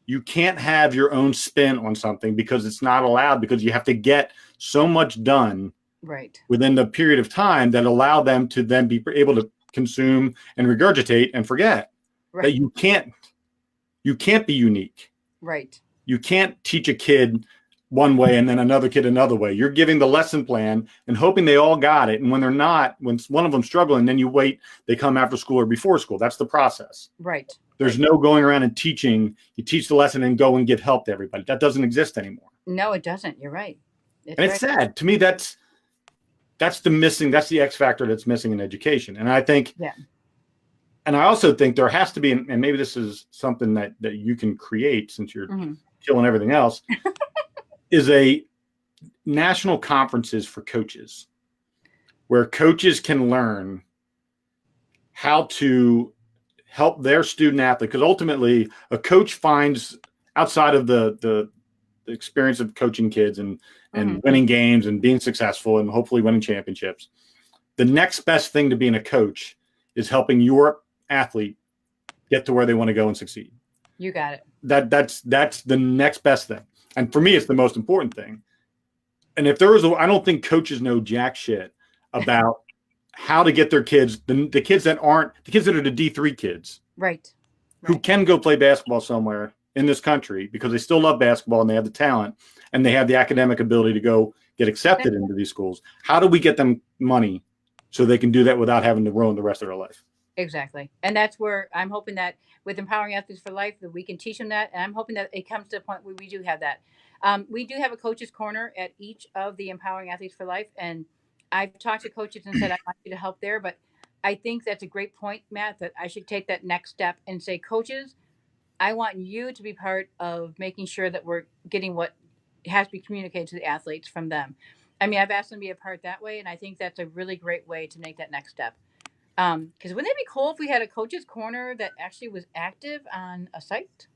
You can't have your own spin on something because it's not allowed, because you have to get so much done right within the period of time that allow them to then be able to consume and regurgitate and forget. Right. That you can't be unique. Right. You can't teach a kid one way and then another kid another way. You're giving the lesson plan and hoping they all got it. And when they're not, when one of them's struggling, then you wait, they come after school or before school. That's the process. Right. There's no going around and teaching. You teach the lesson and go and give help to everybody. That doesn't exist anymore. No, it doesn't. You're right. It's sad. To me, that's the X factor that's missing in education. And I think, and I also think there has to be, and maybe this is something that you can create since you're killing everything else, is a national conferences for coaches where coaches can learn how to help their student athlete. Because ultimately a coach finds, outside of the experience of coaching kids and winning games and being successful and hopefully winning championships, the next best thing to being a coach is helping your athlete get to where they want to go and succeed. You got it. That's the next best thing. And for me, it's the most important thing. And if there is, I don't think coaches know jack shit about how to get their kids, the kids that are the D3 kids, right, who can go play basketball somewhere in this country because they still love basketball and they have the talent and they have the academic ability to go get accepted into these schools. How do we get them money so they can do that without having to ruin the rest of their life? Exactly. And that's where I'm hoping that with Empowering Athletes for Life, that we can teach them that. And I'm hoping that it comes to a point where we do have that. We do have a coach's corner at each of the Empowering Athletes for Life. And I've talked to coaches and said, I want you to help there. But I think that's a great point, Matt, that I should take that next step and say, coaches, I want you to be part of making sure that we're getting what has to be communicated to the athletes from them. I mean, I've asked them to be a part that way. And I think that's a really great way to make that next step. Because wouldn't it be cool if we had a coach's corner that actually was active on a site?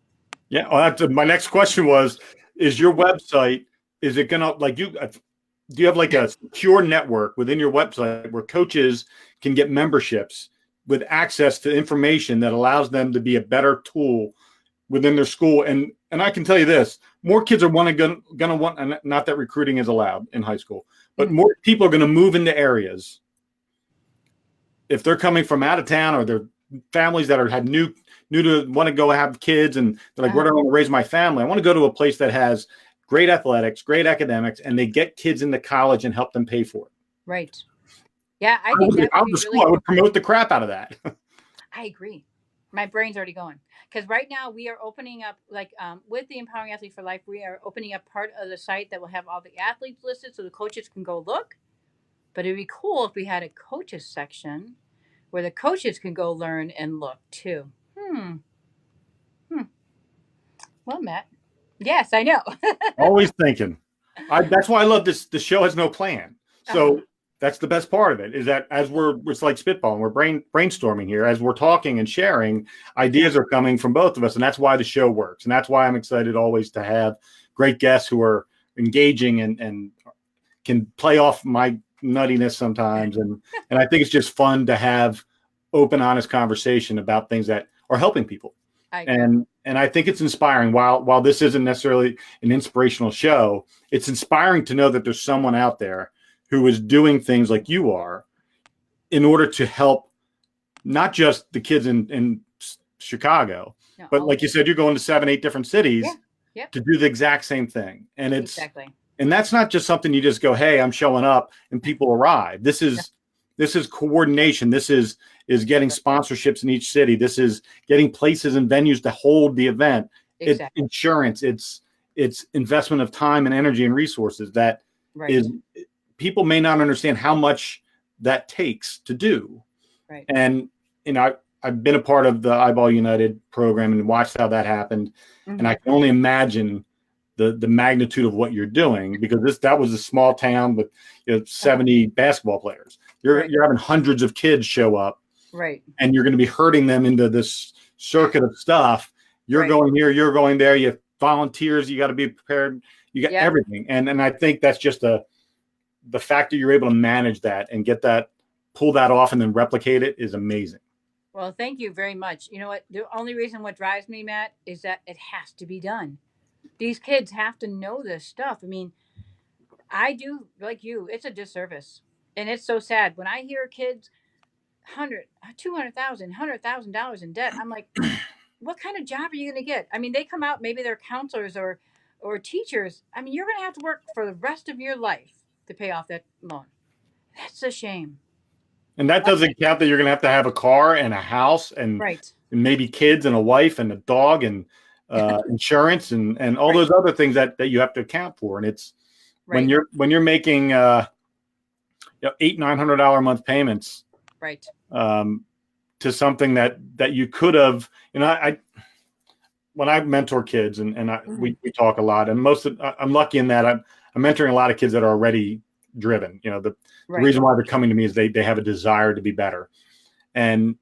Yeah. Well, my next question was, is your website, is it going to, do you have like a secure network within your website where coaches can get memberships with access to information that allows them to be a better tool within their school? And I can tell you this, more kids are going to want, and not that recruiting is allowed in high school, but more people are going to move into areas. If they're coming from out of town or their families that are new to want to go have kids and they're like, where do I want to raise my family? I want to go to a place that has great athletics, great academics, and they get kids into college and help them pay for it. Right. Yeah, I think that would be really I would promote the crap out of that. I agree. My brain's already going. Because right now we are opening up, with the Empowering Athlete for Life, we are opening up part of the site that will have all the athletes listed so the coaches can go look. But it'd be cool if we had a coaches section where the coaches can go learn and look too. Well, Matt. Yes, I know. Always thinking. That's why I love this. The show has no plan. So that's the best part of it, is that as it's like spitballing, we're brainstorming here. As we're talking and sharing, ideas are coming from both of us. And that's why the show works. And that's why I'm excited always to have great guests who are engaging and can play off my nuttiness sometimes. And I think it's just fun to have open, honest conversation about things that are helping people. And I think it's inspiring. While this isn't necessarily an inspirational show, it's inspiring to know that there's someone out there who is doing things like you are in order to help not just the kids in Chicago, but like you said, you're going to 7-8 different cities to do the exact same thing. And it's and that's not just something you just go, hey, I'm showing up and people arrive. This is coordination. This is getting sponsorships in each city. This is getting places and venues to hold the event. It's insurance. It's it's investment of time and energy and resources that Right. is, people may not understand how much that takes to do. Right. And, I've been a part of the Eyeball United program and watched how that happened. And I can only imagine the magnitude of what you're doing, because that was a small town with 70 basketball players. You're having hundreds of kids show up, right, and you're going to be herding them into this circuit of stuff. You're going here, you're going there. You have volunteers. You got to be prepared. You got everything. And I think that's just the fact that you're able to manage that and pull that off and then replicate it is amazing. Well, thank you very much. You know what? The only reason what drives me, Matt, is that it has to be done. These kids have to know this stuff. I mean, I do like you. It's a disservice, and it's so sad when I hear kids $200,000 in debt. I'm like, what kind of job are you going to get? I mean, they come out, maybe they're counselors or teachers. I mean, you're going to have to work for the rest of your life to pay off that loan. That's a shame. And that doesn't count that you're going to have a car and a house and maybe kids and a wife and a dog and insurance and all those other things that you have to account for. And it's when you're making $800-900 a month payments, to something that you could have. I when I mentor kids and we talk a lot, and I'm lucky in that I'm mentoring a lot of kids that are already driven. The reason why they're coming to me is they have a desire to be better. And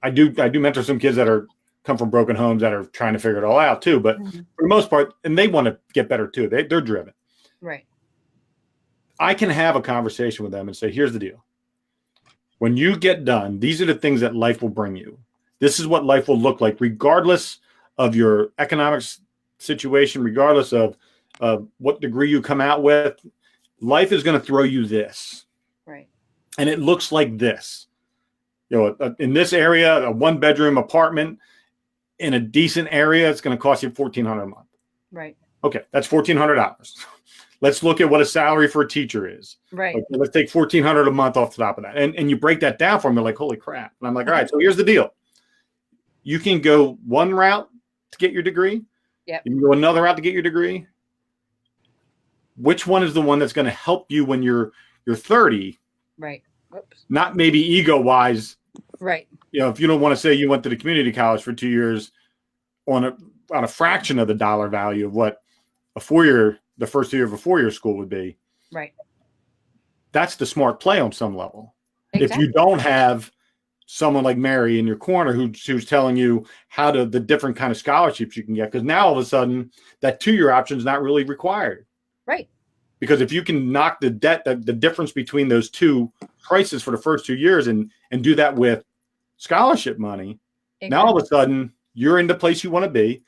I do mentor some kids that come from broken homes that are trying to figure it all out too. But for the most part, and they want to get better too. They're driven. Right. I can have a conversation with them and say, here's the deal. When you get done, these are the things that life will bring you. This is what life will look like, regardless of your economic situation, regardless of what degree you come out with. Life is going to throw you this. Right. And it looks like this. In this area, a 1-bedroom apartment in a decent area, it's going to cost you $1,400 a month. Right. Okay, that's $1,400. Let's look at what a salary for a teacher is. Right. Okay, let's take $1,400 a month off the top of that. And you break that down for me, like, holy crap. And I'm like, all right, so here's the deal. You can go one route to get your degree. Yep. You can go another route to get your degree. Which one is the one that's going to help you when you're 30? Right. Whoops. Not maybe ego-wise. Right. If you don't want to say you went to the community college for 2 years on a fraction of the dollar value of what the first year of a 4-year school would be. Right. That's the smart play on some level. Exactly. If you don't have someone like Mary in your corner who's telling you the different kind of scholarships you can get, because now all of a sudden that 2-year option is not really required. Right. Because if you can knock the difference between those two prices for the first 2 years and do that with scholarship money, now all of a sudden you're in the place you want to be,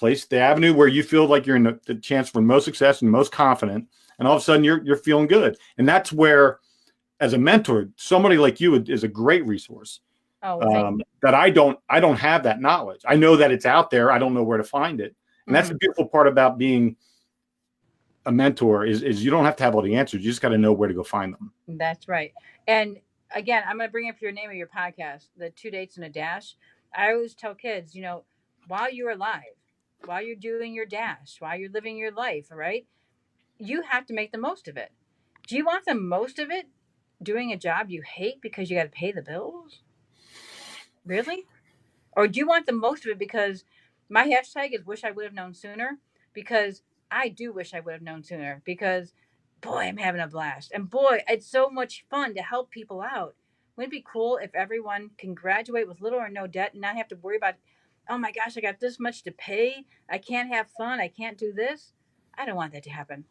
the avenue where you feel like you're in the chance for most success and most confident, and all of a sudden you're feeling good. And that's where, as a mentor, somebody like you is a great resource. That I don't have that knowledge. I know that it's out there. I don't know where to find it. And that's the beautiful part about being a mentor is you don't have to have all the answers. You just got to know where to go find them. That's right. And again, I'm going to bring up your name of your podcast, the 2 Dates and a Dash. I always tell kids, while you're alive, while you're doing your dash, while you're living your life, right? You have to make the most of it. Do you want the most of it doing a job you hate because you got to pay the bills? Really? Or do you want the most of it because my hashtag is wish I would have known sooner? Because I do wish I would have known sooner, because boy, I'm having a blast. And boy, it's so much fun to help people out. Wouldn't it be cool if everyone can graduate with little or no debt and not have to worry about, oh my gosh, I got this much to pay. I can't have fun. I can't do this. I don't want that to happen.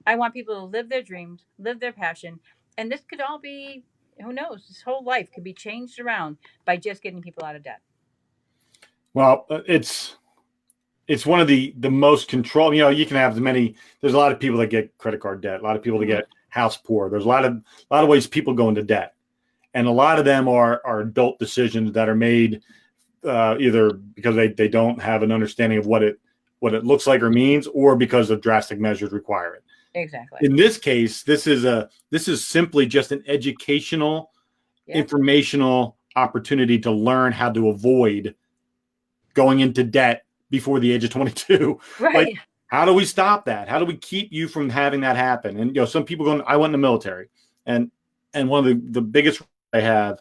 I want people to live their dreams, live their passion. And this could all be, who knows, this whole life could be changed around by just getting people out of debt. Well, it's one of the most control. You can have there's a lot of people that get credit card debt, a lot of people that get house poor. There's a lot of ways people go into debt. And a lot of them are adult decisions that are made either because they don't have an understanding of what it looks like or means, or because of drastic measures require it. Exactly. In this case, this is simply just an educational, informational opportunity to learn how to avoid going into debt before the age of 22. Right. How do we stop that? How do we keep you from having that happen? And some people going, I went in the military, and one of the biggest I have,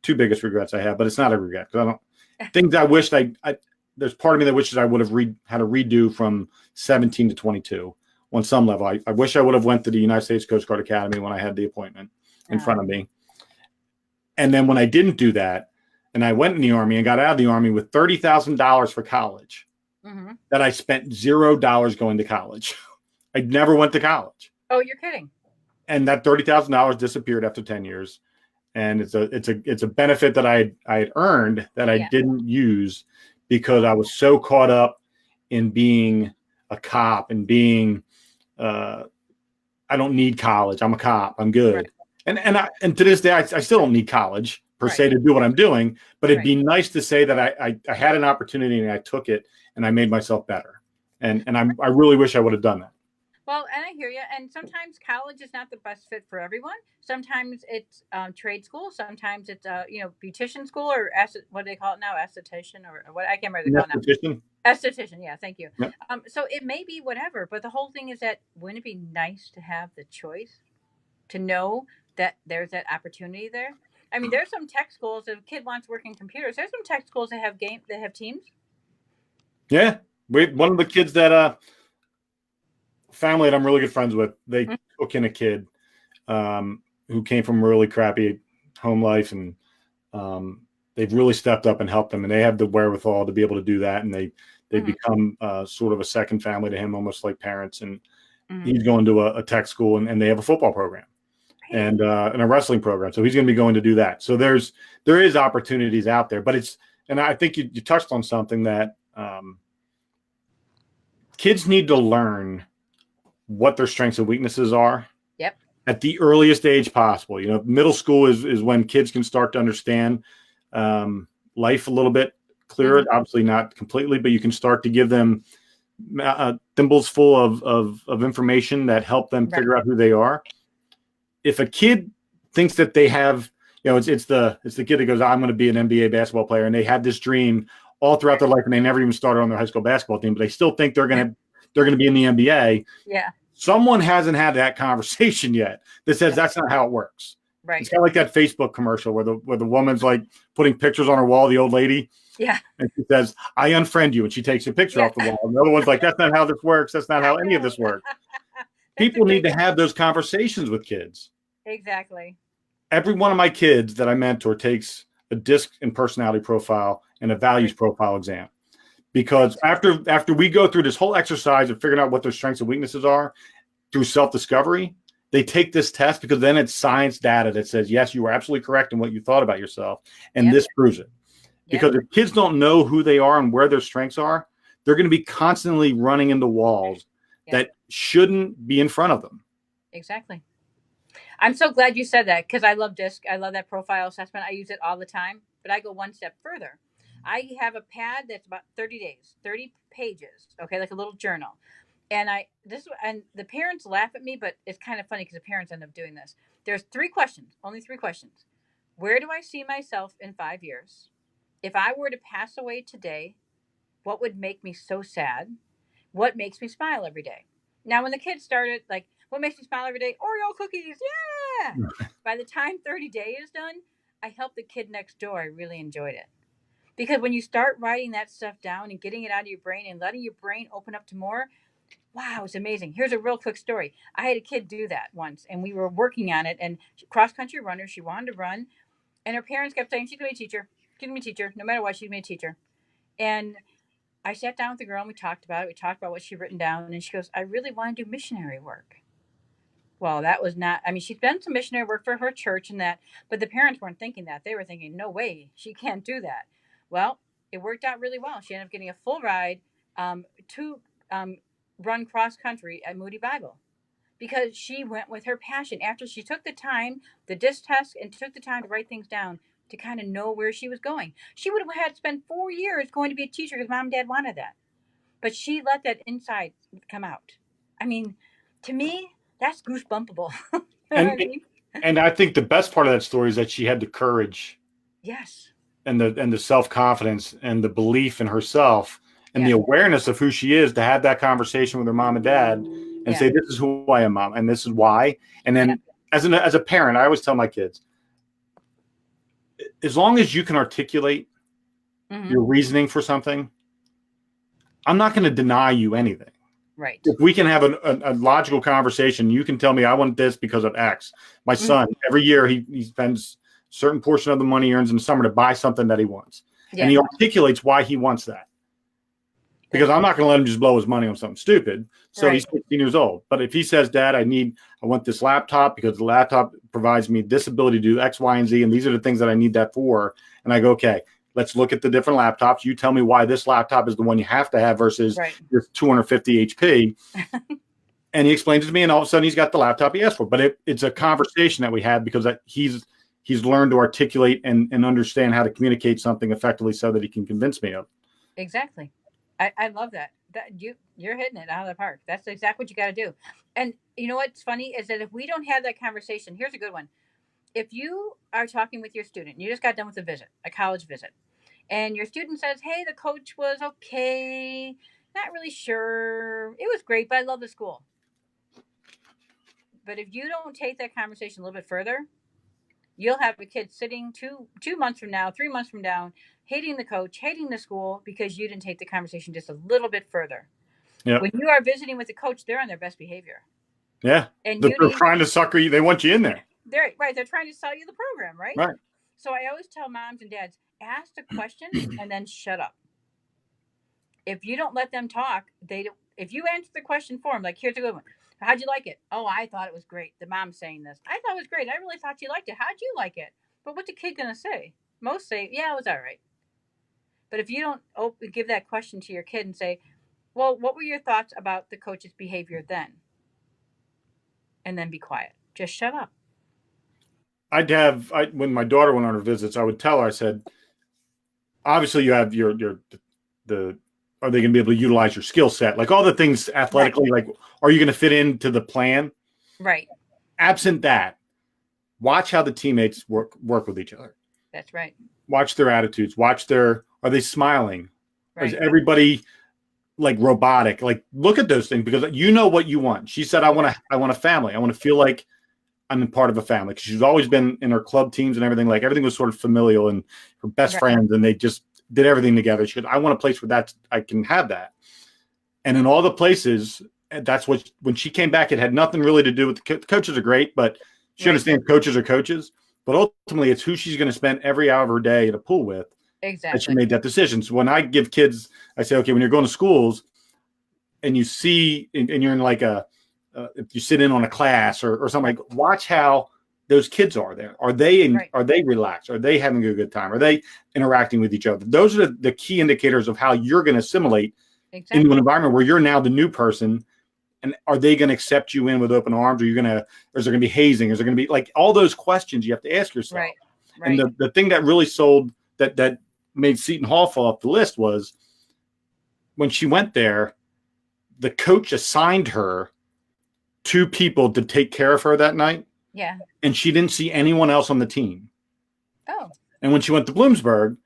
two biggest regrets I have, but it's not a regret because I don't things I wished I there's part of me that wishes I would have had to redo from 17 to 22 on some level. I wish I would have went to the United States Coast Guard Academy when I had the appointment in front of me. And then when I didn't do that, and I went in the Army and got out of the Army with $30,000 for college, that I spent $0 going to college. I never went to college. Oh, you're kidding. And that $30,000 disappeared after 10 years. And it's a benefit that I had earned that I didn't use because I was so caught up in being a cop and being I don't need college. I'm a cop. I'm good. Right. And to this day, I still don't need college per se to do what I'm doing. But it'd be nice to say that I had an opportunity and I took it and I made myself better. And I really wish I would have done that. Well, and I hear you. And sometimes college is not the best fit for everyone. Sometimes it's trade school. Sometimes it's beautician school or what do they call it now? Esthetician or what? I can't remember what they call it now. Esthetician. Yeah, thank you. Yep. So it may be whatever, but the whole thing is that wouldn't it be nice to have the choice, to know that there's that opportunity there? I mean, there's some tech schools. If a kid wants to work in computers, there's some tech schools that have teams. Yeah, one of the kids that family that I'm really good friends with, they took in a kid who came from a really crappy home life, and they've really stepped up and helped them, and they have the wherewithal to be able to do that, and they become sort of a second family to him, almost like parents. And he's going to a tech school, and they have a football program and a wrestling program, so he's going to be going to do that. So there is opportunities out there, but and I think you touched on something that kids need to learn what their strengths and weaknesses are. Yep. At the earliest age possible. Middle school is when kids can start to understand life a little bit clearer. Obviously not completely, but you can start to give them thimbles full of information that help them figure out who they are. If a kid thinks that they have, it's the kid that goes, I'm going to be an NBA basketball player, and they had this dream all throughout their life, and they never even started on their high school basketball team, but they still think they're going to be in the NBA. Yeah. Someone hasn't had that conversation yet that says that's not how it works. Right. It's kind of like that Facebook commercial where the woman's like putting pictures on her wall, the old lady. Yeah. And she says, I unfriend you. And she takes a picture off the wall. And the other one's like, that's not how this works. That's not how any of this works. People need to have those conversations with kids. Exactly. Every one of my kids that I mentor takes a DISC and personality profile and a values profile exam. Because after we go through this whole exercise of figuring out what their strengths and weaknesses are through self-discovery, they take this test because then it's science data that says, yes, you were absolutely correct in what you thought about yourself. And this proves it. Because if kids don't know who they are and where their strengths are, they're going to be constantly running into walls that shouldn't be in front of them. Exactly. I'm so glad you said that because I love DISC. I love that profile assessment. I use it all the time, but I go one step further. I have a pad that's about 30 days, 30 pages, okay, like a little journal. And the parents laugh at me, but it's kind of funny because the parents end up doing this. There's 3 questions, only 3 questions. Where do I see myself in 5 years? If I were to pass away today, what would make me so sad? What makes me smile every day? Now, when the kids started, like, what makes me smile every day? Oreo cookies, yeah! By the time 30 days is done, I helped the kid next door. I really enjoyed it. Because when you start writing that stuff down and getting it out of your brain and letting your brain open up to more, wow, it's amazing. Here's a real quick story. I had a kid do that once, and we were working on it, and cross-country runner, she wanted to run, and her parents kept saying, she's going to be a teacher. She's going to be a teacher. No matter what, she's going to be a teacher. And I sat down with the girl, and we talked about it. We talked about what she'd written down, and she goes, I really want to do missionary work. Well, that was not, she's done some missionary work for her church and that, but the parents weren't thinking that. They were thinking, no way, she can't do that. Well, it worked out really well. She ended up getting a full ride to run cross country at Moody Bible because she went with her passion. After she took the time, the DISC test, and took the time to write things down to kind of know where she was going. She would have had to spend 4 years going to be a teacher because mom and dad wanted that. But she let that inside come out. To me, that's goosebumpable. And I think the best part of that story is that she had the courage. Yes. And the self-confidence and the belief in herself and Yeah. the awareness of who she is to have that conversation with her mom and dad and Yeah. say, this is who I am, Mom, and this is why. And then as a parent, I always tell my kids, as long as you can articulate your reasoning for something, I'm not going to deny you anything. Right. If we can have a logical conversation, you can tell me I want this because of X. My son, every year he spends a certain portion of the money he earns in the summer to buy something that he wants. Yeah. And he articulates why he wants that. Because I'm not going to let him just blow his money on something stupid. So he's 16 years old. But if he says, Dad, I want this laptop because the laptop provides me this ability to do X, Y, and Z, and these are the things that I need that for. And I go, okay, let's look at the different laptops. You tell me why this laptop is the one you have to have versus your 250 HP. And he explains it to me, and all of a sudden he's got the laptop he asked for. But it's a conversation that we had because he's learned to articulate and understand how to communicate something effectively so that he can convince me of. Exactly. I love that. You're hitting it out of the park. That's exactly what you got to do. And you know what's funny is that if we don't have that conversation, here's a good one. If you are talking with your student, you just got done with a college visit, and your student says, hey, the coach was okay, not really sure. It was great, but I love the school. But if you don't take that conversation a little bit further, you'll have a kid sitting 2 months from now, 3 months from now, hating the coach, hating the school because you didn't take the conversation just a little bit further. Yep. When you are visiting with the coach, they're on their best behavior. Yeah. And they're trying to sucker you. They want you in there. They're trying to sell you the program, right? Right. So I always tell moms and dads, ask the question and then shut up. If you don't let them talk, if you answer the question for them, like, here's a good one. How'd you like it? Oh, I thought it was great. The mom's saying this. I thought it was great. I really thought you liked it. How'd you like it? But what's the kid going to say? Most say, yeah, it was all right. But if you don't give that question to your kid and say, well, what were your thoughts about the coach's behavior then? And then be quiet. Just shut up. When my daughter went on her visits, I would tell her, I said, obviously you have are they going to be able to utilize your skill set? Like all the things athletically, like, are you going to fit into the plan? Right. Absent that, watch how the teammates work with each other. That's right. Watch their attitudes. Are they smiling? Right. Is everybody like robotic? Like, look at those things because you know what you want. She said, I want a family. I want to feel like I'm a part of a family because she's always been in her club teams and everything. Like everything was sort of familial and her best friends, and they just did everything together. She said, I want a place where I can have that. And in all the places, that's what, when she came back, it had nothing really to do with the coaches are great, but she understands coaches are coaches. But ultimately, it's who she's going to spend every hour of her day at a pool with. Exactly. That she made that decision. So when I give kids, I say, okay, when you're going to schools and you see, and you're in like if you sit in on a class or something, like, watch how those kids are there. Are they Are they relaxed? Are they having a good time? Are they interacting with each other? Those are the key indicators of how you're going to assimilate into an environment where you're now the new person. And are they going to accept you in with open arms? Or is there going to be hazing? Is there going to be like all those questions you have to ask yourself? Right. And the thing that really sold that made Seton Hall fall off the list was when she went there, the coach assigned her 2 people to take care of her that night. Yeah. And she didn't see anyone else on the team. Oh. And when she went to Bloomsburg,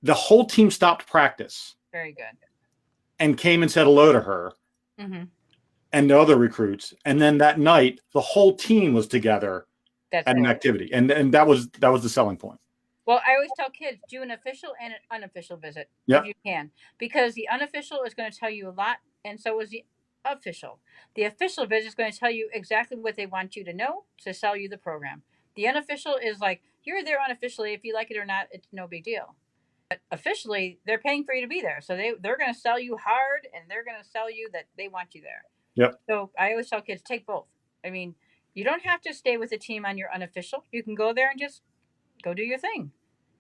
the whole team stopped practice. Very good. And came and said hello to her. Mm-hmm. And the other recruits. And then that night, the whole team was together at an activity. And that was the selling point. Well, I always tell kids, do an official and an unofficial visit if you can. Because the unofficial is going to tell you a lot, and so is the official. The official visit is going to tell you exactly what they want you to know to sell you the program. The unofficial is like, you're there unofficially. If you like it or not, it's no big deal. But officially, they're paying for you to be there. So they're going to sell you hard, and they're going to sell you that they want you there. Yep. So I always tell kids, take both. I mean, you don't have to stay with the team on your unofficial. You can go there and just go do your thing.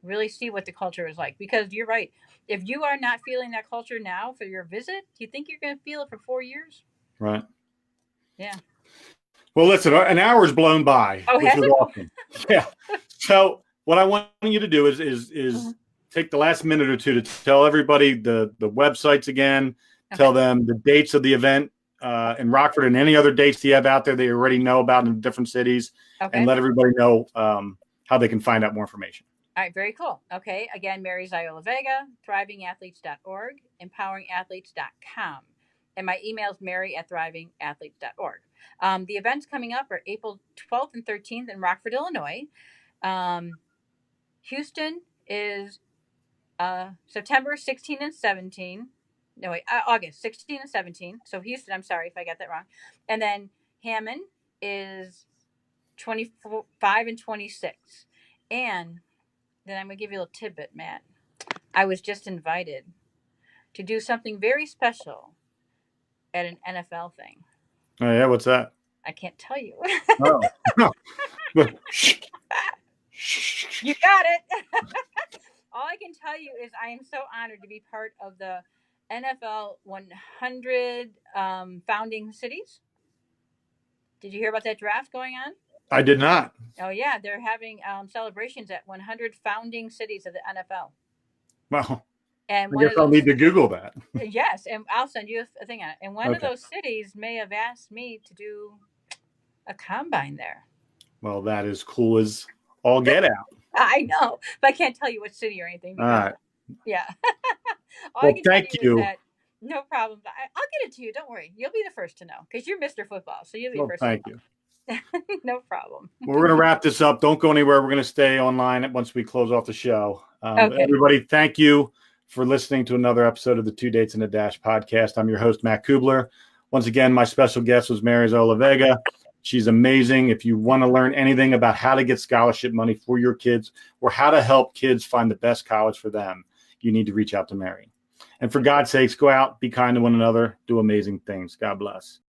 Really see what the culture is like. Because you're right. If you are not feeling that culture now for your visit, do you think you're going to feel it for 4 years? Right. Yeah. Well, listen, an hour's blown by, which was awesome. Yeah. So what I want you to do is take the last minute or two to tell everybody the websites again, tell them the dates of the event in Rockford and any other dates you have out there that you already know about in different cities, and let everybody know how they can find out more information. All right, very cool. Okay, again, Mary Ziola-Vega, thrivingathletes.org, empoweringathletes.com. And my email is mary@thrivingathletes.org. The events coming up are April 12th and 13th in Rockford, Illinois. Houston is September 16 and 17. No, wait, August 16 and 17. So Houston, I'm sorry if I got that wrong. And then Hammond is 25 and 26. And then I'm going to give you a little tidbit, Matt. I was just invited to do something very special at an NFL thing. Oh, yeah. What's that? I can't tell you. Oh. You got it. All I can tell you is I am so honored to be part of the NFL 100 founding cities. Did you hear about that draft going on? I did not. Oh, yeah. They're having celebrations at 100 founding cities of the NFL. Well, And I guess I'll need to Google that. Yes, and I'll send you a thing on it. And one of those cities may have asked me to do a combine there. Well, that is cool as all get out. I know, but I can't tell you which city or anything. All right. Yeah. Well, thank you. Is that, no problem. I'll get it to you. Don't worry. You'll be the first to know because you're Mr. Football. So you'll be the first thank to know. you. No problem. Well, we're going to wrap this up. Don't go anywhere. We're going to stay online once we close off the show. Okay. Everybody, thank you for listening to another episode of the 2 Dates and a Dash podcast. I'm your host, Matt Cubbler. Once again, my special guest was Mary Ziola-Vega. She's amazing. If you want to learn anything about how to get scholarship money for your kids or how to help kids find the best college for them, you need to reach out to Mary. And for God's sakes, go out, be kind to one another, do amazing things. God bless.